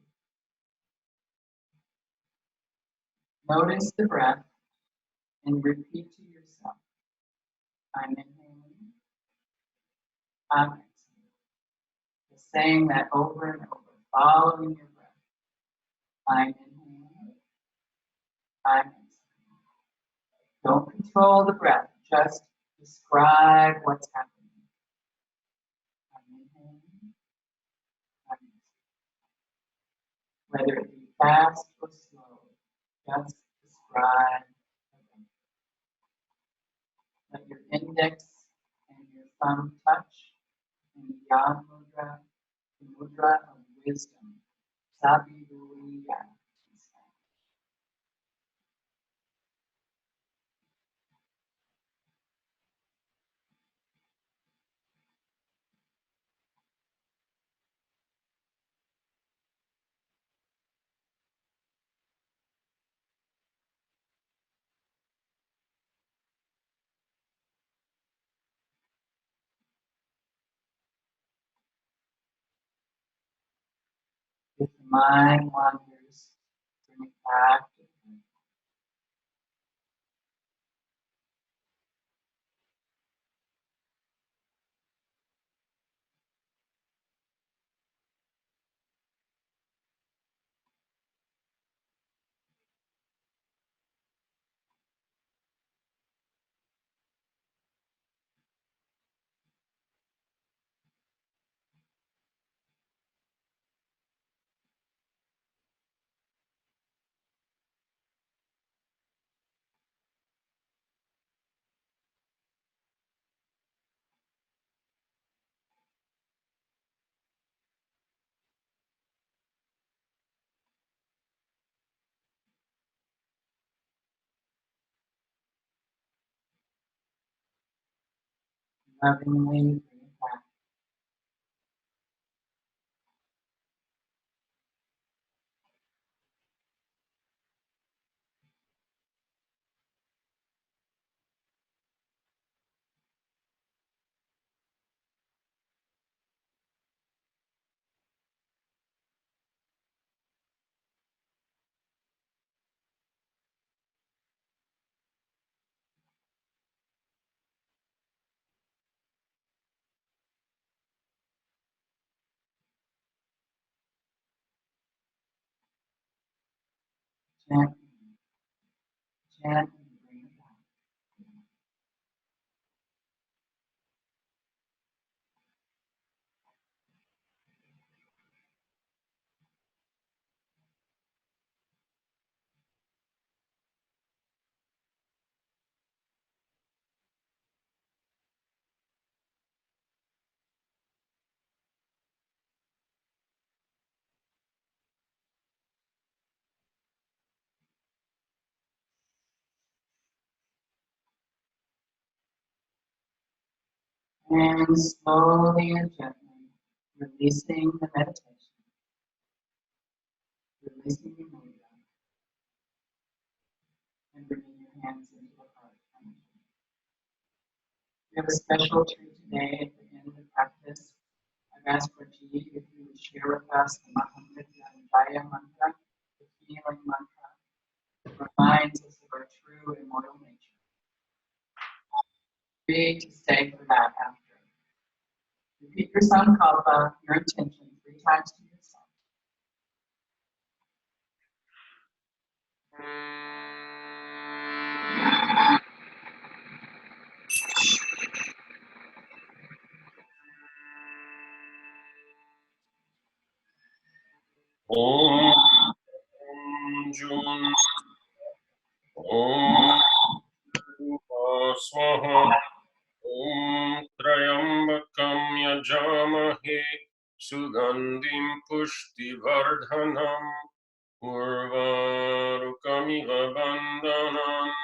Notice the breath and repeat to yourself, I'm inhaling, I'm exhaling. Just saying that over and over, following your breath. I'm inhaling, I'm exhaling. Don't control the breath, just describe what's happening. I'm inhaling, I'm exhaling. Whether it be fast or slow, just describe. Let your index and your thumb touch in the Yan Mudra, the mudra of wisdom, Sabiduria. If the mind wanders, bring it back to the breath. Lovingly bring it back. Gently, gently bring it back. And slowly and gently releasing the meditation, releasing the mudra, and bringing your hands into the heart. We have a special treat today at the end of the practice. I've asked Rajiv if he would share with us the Mahamudra mantra, the healing mantra, that reminds us of our true immortal nature. Free to stay for that after. Repeat your sankalpa, your intention, 3 times to yourself. यजामहे सुगन्धिं पुष्टिवर्धनम् उर्वारुकमिव बन्धनान्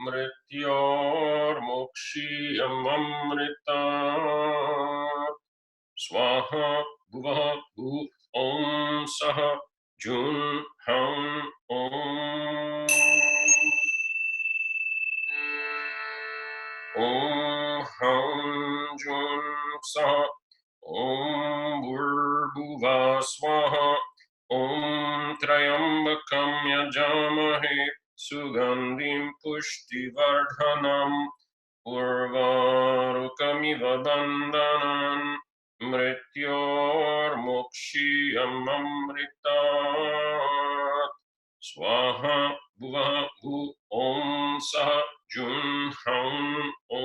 मृत्योर्मुक्षीयममृतात् स्वाहा भुवः भू ॐ सः जुन् हं ॐ ॐ हं जुन् सः ॐ भूर्भुवः स्वाहा ॐ त्र्यम्बकं यजामहे सुगन्धिं पुष्टिवर्धनम् उर्वारुकमिव बन्धनान् मृत्योर्मुक्षीयममृतात् स्वाहा भुवः भू ॐ सः जुन् हं ॐ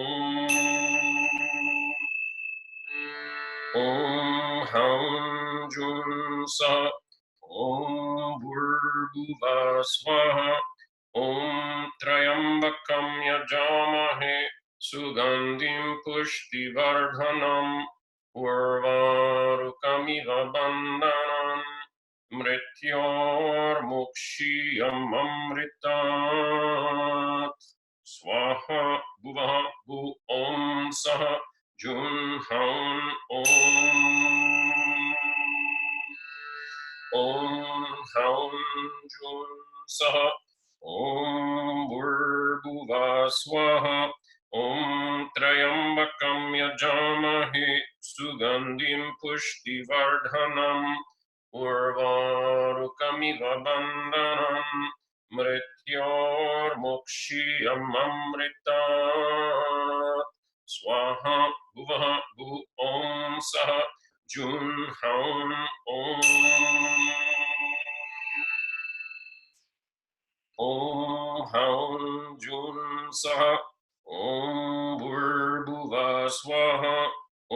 हं जुन् सः ॐ भूर्भुवः स्वाहा ॐ त्र्यम्बकं यजामहे सुगन्धिं पुष्टिवर्धनम् उर्वारुकमिव बन्धनान् मृत्योर्मुक्षीयममृतात् स्वाहा भुवः भू ॐ सः जुन् हं ॐ हं जुन् सः ॐ भूर्भुवः स्वाहा ॐ त्र्यम्बकं यजामहे सुगन्धिं पुष्टिवर्धनम् उर्वारुकमिव बन्धनान् मृत्योर्मुक्षीयममृतात् स्वाहा भुवः भू ॐ सः जुन् हं ॐ हं जुन् सः ॐ भूर्भुवः स्वाहा ॐ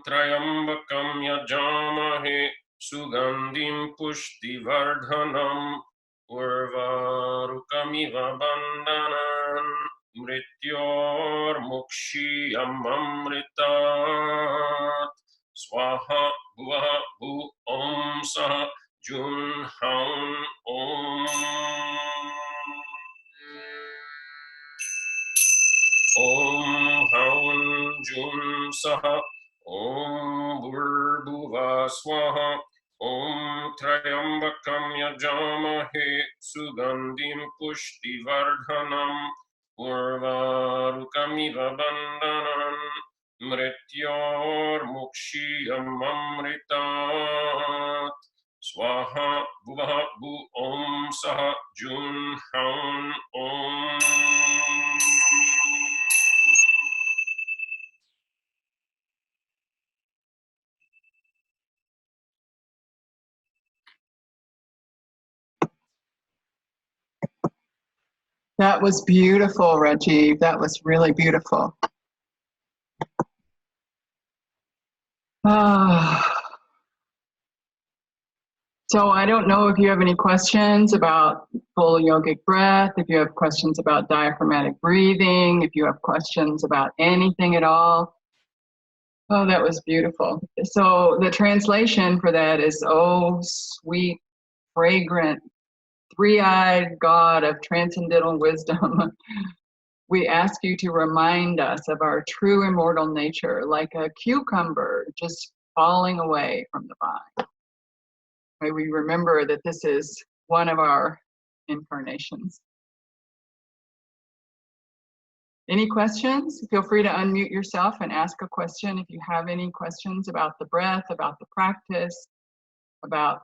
त्र्यम्बकं यजामहे सुगन्धिं पुष्टिवर्धनम् उर्वारुकमिव बन्धनान् मृत्योर्मुक्षीयममृतात् स्वाहा भुवः भू ॐ सः जुन् हं ॐ हं जुन् सः ॐ भूर्भुवः स्वाहा ॐ त्र्यम्बकं यजामहे सुगन्धिं पुष्टिवर्धनम् उर्वारुकमिव बन्धनान् मृत्योर्मुक्षीयममृतात् स्वाहा भुवः भू ॐ सः जुन् हं ॐ That was beautiful, Rajiv. That was really beautiful. So I don't know if you have any questions about full yogic breath, if you have questions about diaphragmatic breathing, if you have questions about anything at all. Oh, that was beautiful. So the translation for that is, oh, sweet, fragrant, three-eyed God of transcendental wisdom. We ask you to remind us of our true immortal nature, like a cucumber just falling away from the vine. May we remember that this is one of our incarnations. Any questions? Feel free to unmute yourself and ask a question if you have any questions about the breath, about the practice, about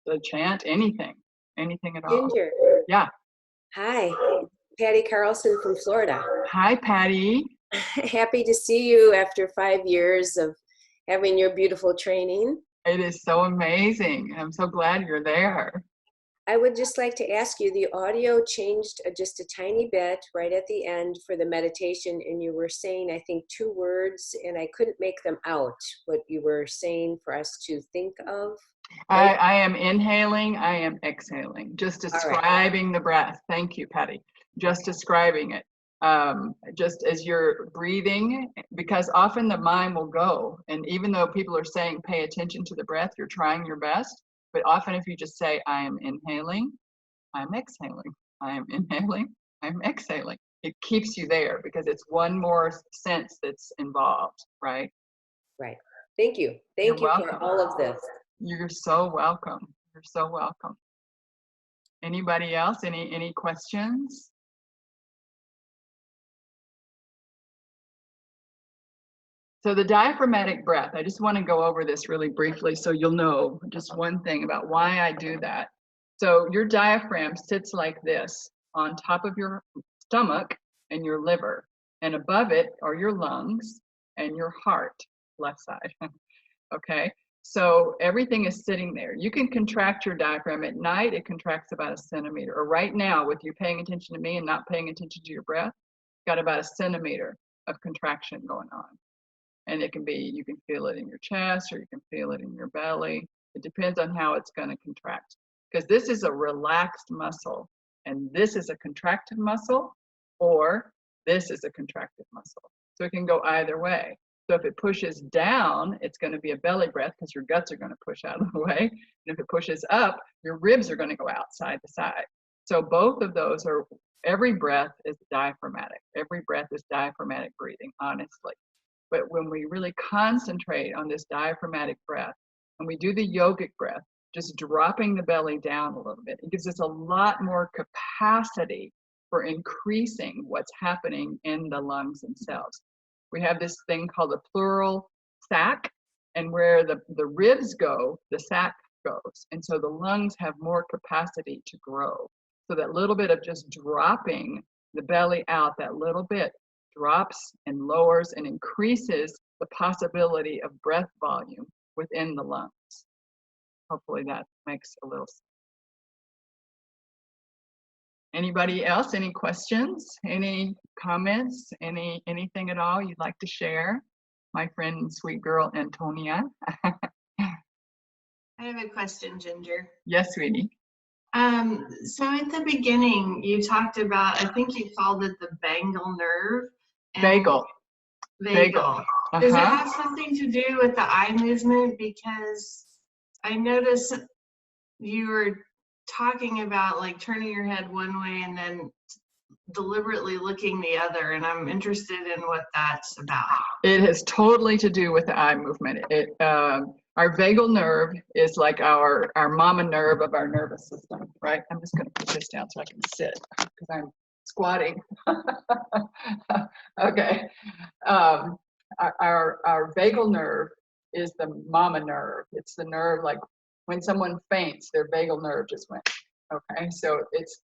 the chant, anything at all. Ginger. Yeah. Hi, Patty Carlson from Florida. Hi, Patty. Happy to see you after 5 years of having your beautiful training. It is so amazing. I'm so glad you're there. I would just like to ask you, the audio changed just a tiny bit right at the end for the meditation, and you were saying, I think, 2 words, and I couldn't make them out, what you were saying for us to think of. Right? I am inhaling, I am exhaling, just describing the breath. Thank you, Patty. Just describing it. just as you're breathing, because often the mind will go. And even though people are saying, pay attention to the breath, you're trying your best. But often if you just say, I am inhaling, I'm exhaling, I am inhaling, I'm exhaling, it keeps you there because it's one more sense that's involved, right? Right. Thank you. Thank you for all of this. You're so welcome. You're so welcome. Anybody else? Any questions? So the diaphragmatic breath, I just want to go over this really briefly so you'll know just one thing about why I do that. So your diaphragm sits like this on top of your stomach and your liver, and above it are your lungs and your heart, left side. Okay, so everything is sitting there. You can contract your diaphragm at night, it contracts about 1 centimeter. Or right now, with you paying attention to me and not paying attention to your breath, got about 1 centimeter of contraction going on. And it can be, you can feel it in your chest or you can feel it in your belly. It depends on how it's going to contract. Because this is a relaxed muscle and this is a contracted muscle, or this is a contracted muscle. So it can go either way. So if it pushes down, it's going to be a belly breath because your guts are going to push out of the way. And if it pushes up, your ribs are going to go out side to side. So both of those are, every breath is diaphragmatic. Every breath is diaphragmatic breathing, honestly. But when we really concentrate on this diaphragmatic breath, and we do the yogic breath, just dropping the belly down a little bit, it gives us a lot more capacity for increasing what's happening in the lungs themselves. We have this thing called the pleural sac, and where the ribs go, the sac goes. And so the lungs have more capacity to grow. So that little bit of just dropping the belly out, that little bit drops and lowers and increases the possibility of breath volume within the lungs. Hopefully that makes a little sense. Anybody else? Any questions? Any comments? Anything at all you'd like to share? My friend, sweet girl, Antonia. I have a question, Ginger. Yes, sweetie. So at the beginning, you talked about, I think you called it the vagal nerve. Vagal. Vagal. Does it have something to do with the eye movement? Because I noticed you were talking about like turning your head one way and then deliberately looking the other, and I'm interested in what that's about. It has totally to do with the eye movement. Our vagal nerve is like our mama nerve of our nervous system, right? I'm just going to put this down so I can sit because I'm squatting. Okay. Our vagal nerve is the mama nerve. It's the nerve, like when someone faints, their vagal nerve just went. Okay, so it's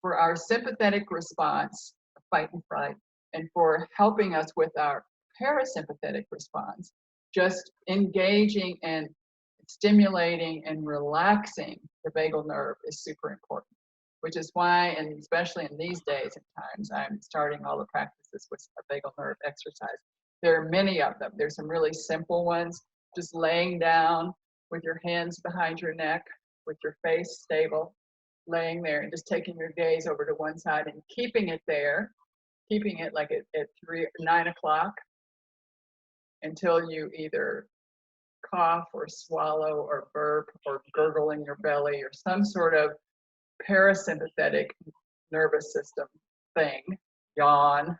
for our sympathetic response, fight and flight, and for helping us with our parasympathetic response, just engaging and stimulating and relaxing the vagal nerve is super important, which is why, and especially in these days and times, I'm starting all the practices with a vagal nerve exercise. There are many of them. There's some really simple ones, just laying down with your hands behind your neck, with your face stable, laying there and just taking your gaze over to one side and keeping it there, keeping it like at 9 o'clock until you either cough or swallow or burp or gurgle in your belly or some sort of parasympathetic nervous system thing, yawn,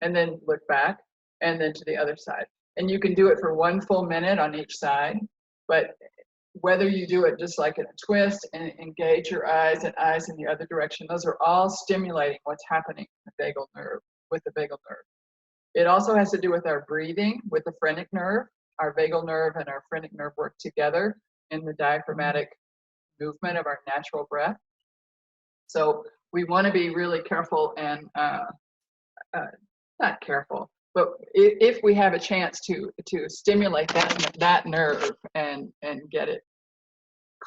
and then look back and then to the other side. And you can do it for 1 full minute on each side, but whether you do it just like in a twist and engage your eyes and eyes in the other direction, those are all stimulating what's happening with the vagal nerve, It also has to do with our breathing, with the phrenic nerve. Our vagal nerve and our phrenic nerve work together in the diaphragmatic movement of our natural breath. So we want to be really careful and not careful, but if we have a chance to stimulate that nerve and get it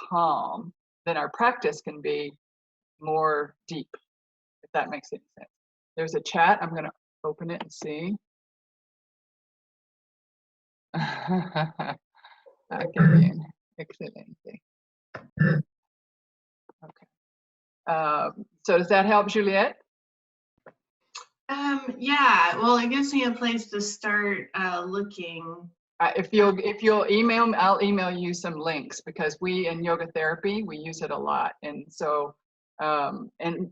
calm, then our practice can be more deep, if that makes any sense. There's a chat. I'm going to open it and see. Excelente. Okay. So does that help, Juliette? Yeah, well, it gives me a place to start looking. If you'll email me, I'll email you some links, because we in yoga therapy, we use it a lot. And so, Nayana,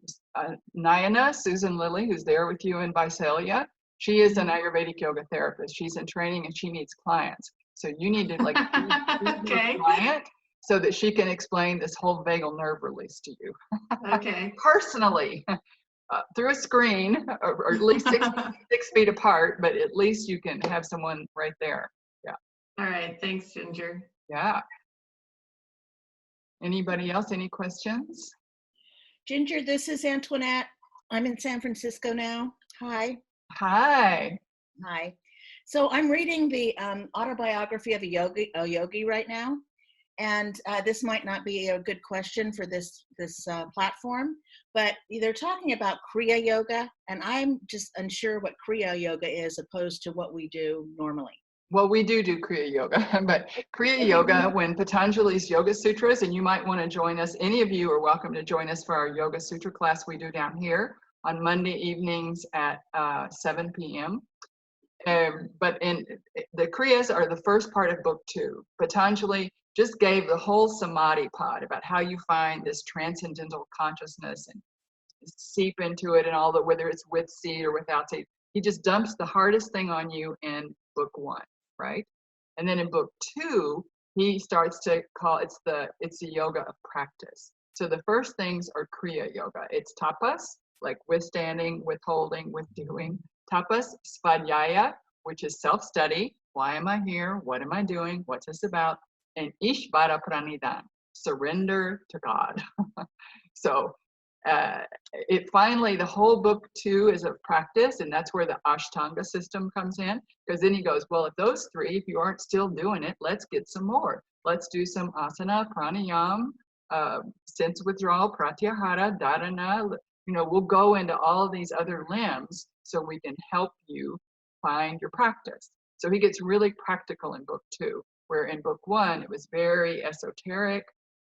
Susan Lilly, who's there with you in Visalia, she is an Ayurvedic yoga therapist. She's in training and she needs clients. So you need to like be a client so that she can explain this whole vagal nerve release to you. Okay. Personally, through a screen, or at least 6 feet apart, but at least you can have someone right there. Yeah. All right. Thanks, Ginger. Yeah. Anybody else? Any questions? Ginger, this is Antoinette. I'm in San Francisco now. Hi. Hi. Hi. So I'm reading the autobiography of a yogi right now. And this might not be a good question for this platform, but they're talking about Kriya Yoga, and I'm just unsure what Kriya Yoga is opposed to what we do normally. Well, we do Kriya Yoga, but Kriya Yoga, when Patanjali's Yoga Sutras, and you might want to join us, any of you are welcome to join us for our Yoga Sutra class we do down here on Monday evenings at 7 p.m. But the Kriyas are the first part of book 2. Patanjali just gave the whole samadhi pod about how you find this transcendental consciousness and seep into it, and all the, whether it's with seed or without seed. He just dumps the hardest thing on you in book 1, right? And then in book 2, he starts to call it's the yoga of practice. So the first things are Kriya Yoga. It's tapas, like withstanding, withholding, with doing. Tapas, svadhyaya, which is self-study. Why am I here? What am I doing? What's this about? And Ishvara Pranidhan, surrender to God. So it finally, the whole book 2 is a practice, and that's where the Ashtanga system comes in, because then he goes, well, if those 3, if you aren't still doing it, let's get some more. Let's do some asana, pranayam, sense withdrawal, pratyahara, dharana. You know, we'll go into all of these other limbs so we can help you find your practice. So he gets really practical in book 2, where in book 1, it was very esoteric,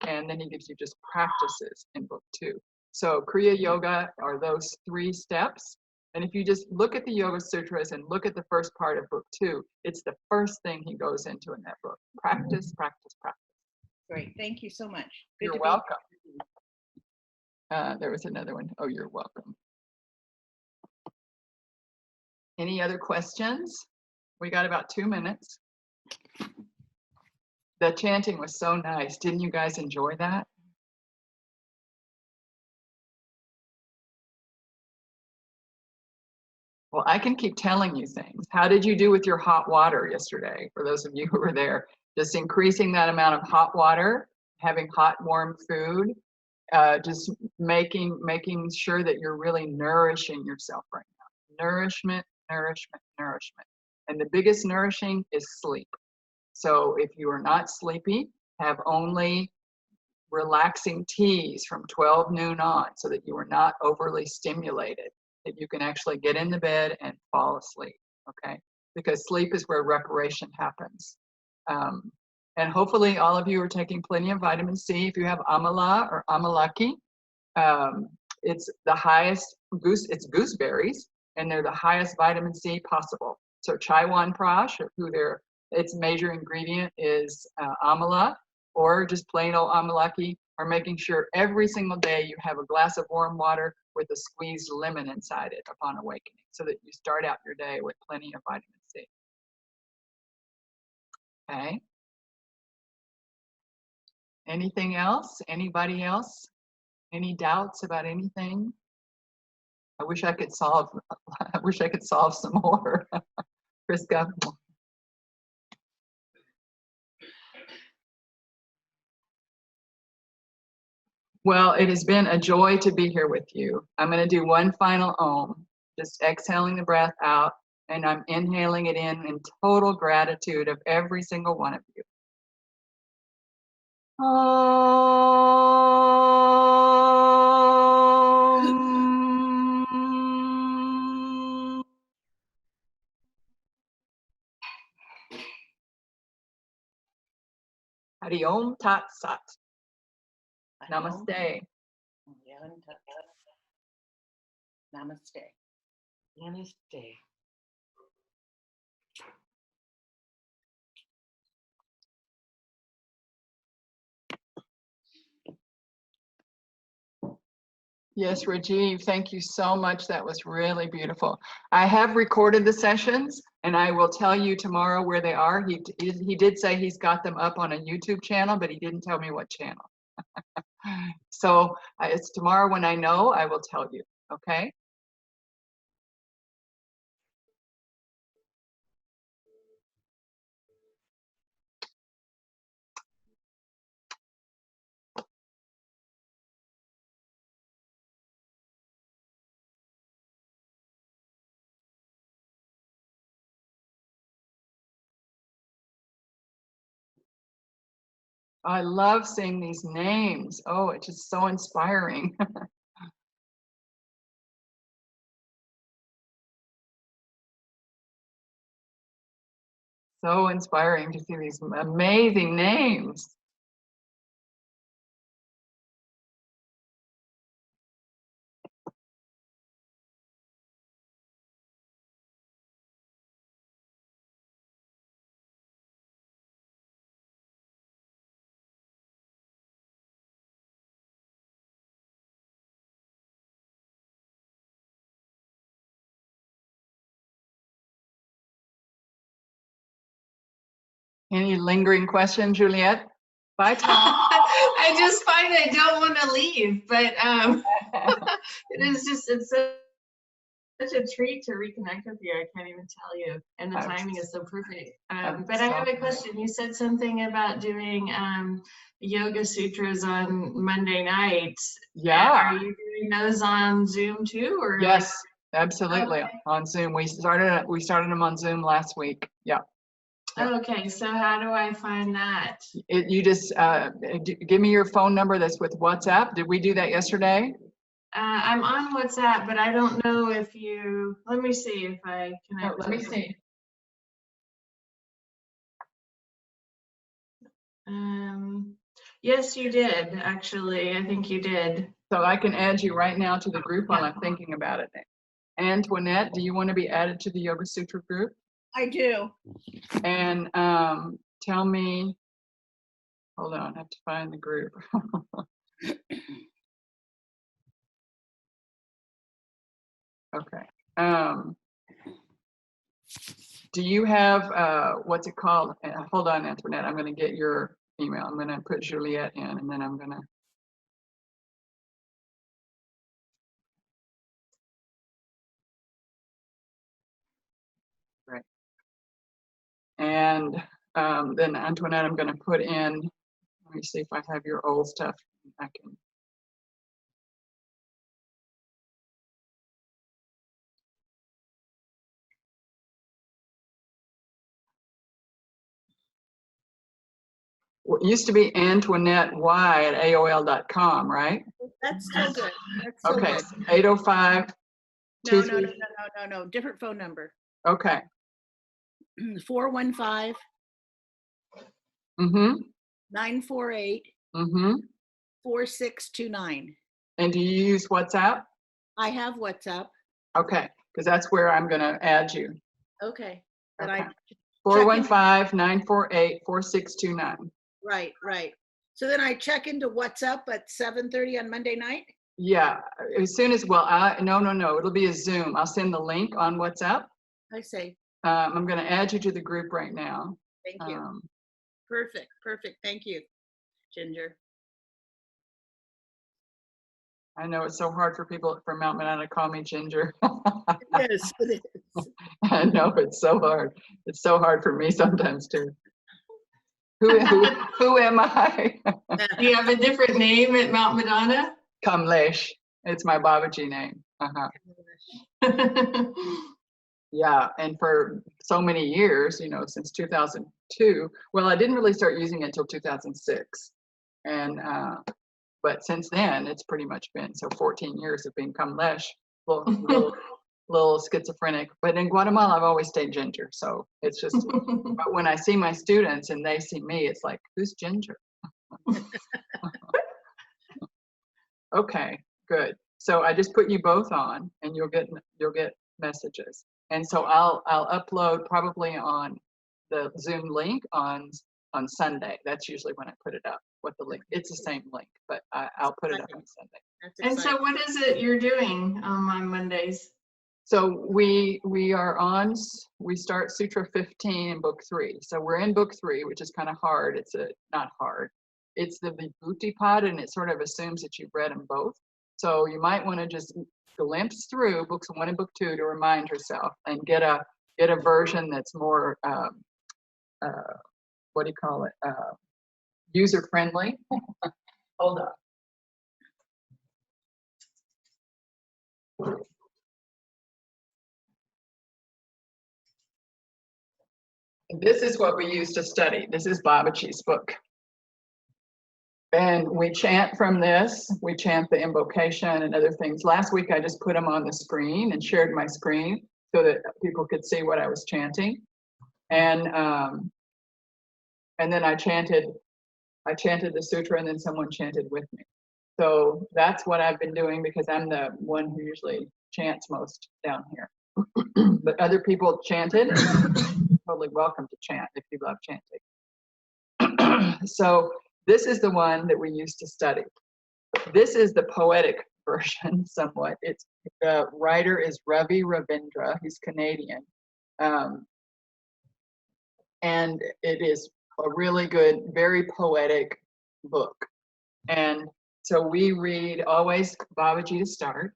and then he gives you just practices in book 2. So Kriya Yoga are those 3 steps. And if you just look at the Yoga Sutras and look at the first part of book 2, it's the first thing he goes into in that book. Practice, practice, practice. Great. Thank you so much. Good You're welcome. There was another one. Oh, you're welcome. Any other questions? We got about 2 minutes. The chanting was so nice. Didn't you guys enjoy that? Well, I can keep telling you things. How did you do with your hot water yesterday? For those of you who were there, just increasing that amount of hot water, having hot, warm food, just making sure that you're really nourishing yourself right now. Nourishment, nourishment, nourishment. And the biggest nourishing is sleep. So if you are not sleepy, have only relaxing teas from 12 noon on, so that you are not overly stimulated, that you can actually get in the bed and fall asleep, okay? Because sleep is where reparation happens. And hopefully all of you are taking plenty of vitamin C. If you have amala or amalaki, it's the highest, it's gooseberries, and they're the highest vitamin C possible. So Chaiwan Prash, its major ingredient is amala, or just plain old amalaki, or making sure every single day you have a glass of warm water with a squeezed lemon inside it upon awakening, so that you start out your day with plenty of vitamin C. Okay. Anything else? Anybody else? Any doubts about anything? I wish I could solve some more. Priska. Well, it has been a joy to be here with you. I'm going to do one final Om, just exhaling the breath out, and I'm inhaling it in total gratitude of every single one of you. Om. Hari Om Tat Sat. Namaste. Namaste. Namaste. Yes, Rajiv, thank you so much. That was really beautiful. I have recorded the sessions and I will tell you tomorrow where they are. He did say he's got them up on a YouTube channel, but he didn't tell me what channel. So it's tomorrow when I know, I will tell you, okay? I love seeing these names. Oh, it's just so inspiring. So inspiring to see these amazing names. Any lingering questions, Juliet? Bye, Tom. I just find I don't want to leave, but it's such a treat to reconnect with you. I can't even tell you, and the timing is so perfect. But I have a question. You said something about doing yoga sutras on Monday nights. Yeah. Are you doing those on Zoom too, or? Yes, absolutely. Okay. On Zoom. We started them on Zoom last week. Yeah. Okay, so how do I find that? You just give me your phone number that's with WhatsApp. Did we do that yesterday? I'm on WhatsApp, but I don't know if you, let me see if I connect. Let me see. Yes, you did, actually. I think you did. So I can add you right now to the group while I'm thinking about it. Antoinette, do you want to be added to the Yoga Sutra group? I do. And tell me, hold on, I have to find the group. Okay. Do you have, what's it called? Hold on, Antoinette, I'm going to get your email. I'm going to put Juliet in, and then I'm going to. Right. And then Antoinette, I'm going to put in, let me see if I have your old stuff. I can. Well, it used to be AntoinetteY@AOL.com, right? That's still good. That's still Okay, good. 805. No. Different phone number. Okay. 415 Mm-hmm. 948 Mm-hmm. 4629. And do you use WhatsApp? I have WhatsApp. Okay, because that's where I'm going to add you. Okay. But Okay. I 415-948-4629. Right. So then I check into WhatsApp at 7:30 on Monday night? Yeah, as soon as, well, no, it'll be a Zoom. I'll send the link on WhatsApp. I say. I'm going to add you to the group right now. Thank you. Perfect. Thank you, Ginger. I know it's so hard for people from Mount Medina to call me Ginger. It is. I know, it's so hard. It's so hard for me sometimes too. Who am I? Do you have a different name at Mount Madonna? Kamalesh. It's my Babaji name. Yeah, and for so many years, since 2002. Well, I didn't really start using it until 2006, and but since then, it's pretty much been 14 years of being Kamalesh. Little schizophrenic, but in Guatemala, I've always stayed Ginger. So it's just, but when I see my students and they see me, it's like, who's Ginger? Okay, good. So I just put you both on, and you'll get messages. And so I'll upload probably on the Zoom link on Sunday. That's usually when I put it up. What the link? It's the same link, but I'll put it up on Sunday. That's And so exciting. what is it you're doing on Mondays? So we start Sutra 15 in book 3. So we're in book 3, which is kind of hard. It's not hard. It's the Vibhuti Pad, and it sort of assumes that you've read them both. So you might want to just glimpse through books 1 and book 2 to remind yourself, and get a version that's more what do you call it? User friendly. Hold on. This is what we use to study. This is Babaji's book. And we chant from this. We chant the invocation and other things. Last week, I just put them on the screen and shared my screen so that people could see what I was chanting. And then I chanted the sutra, and then someone chanted with me. So that's what I've been doing, because I'm the one who usually chants most down here. But other people chanted, and you're totally welcome to chant if you love chanting. So this is the one that we used to study. This is the poetic version, somewhat. It's the writer is Ravi Ravindra. He's Canadian, and it is a really good, very poetic book. And so we read always Babaji to start,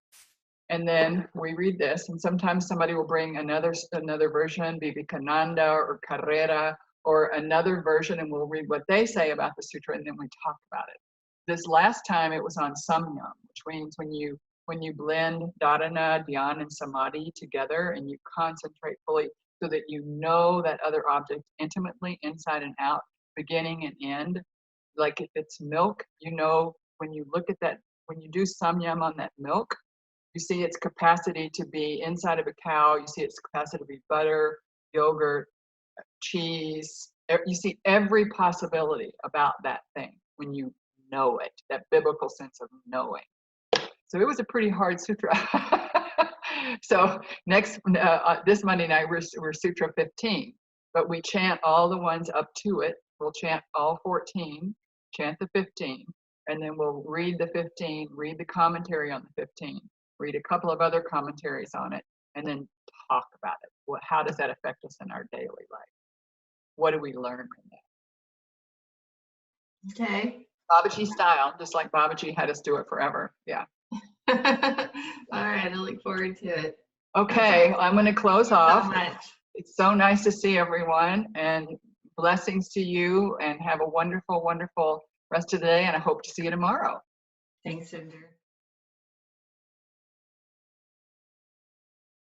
and then we read this, and sometimes somebody will bring another version, Vivekananda or Carrera, or another version, and we'll read what they say about the sutra, and then we talk about it. This last time it was on Samyam, which means when you blend dharana, dhyan, and samadhi together, and you concentrate fully so that you know that other object intimately, inside and out, beginning and end. Like if it's milk, you know, when you look at that, when you do samyam on that milk, you see its capacity to be inside of a cow, you see its capacity to be butter, yogurt, cheese. You see every possibility about that thing when you know it, that biblical sense of knowing. So it was a pretty hard sutra. So this Monday night, we're Sutra 15, but we chant all the ones up to it. We'll chant all 14, chant the 15, and then we'll read the 15, read the commentary on the 15, read a couple of other commentaries on it, and then talk about it. How does that affect us in our daily life? What do we learn from that? Okay. Babaji style, just like Babaji had us do it forever. Yeah. All right, I look forward to it. Okay, I'm going to close So off. much. It's so nice to see everyone, and blessings to you, and have a wonderful, wonderful rest of the day, and I hope to see you tomorrow. Thanks, Cinder.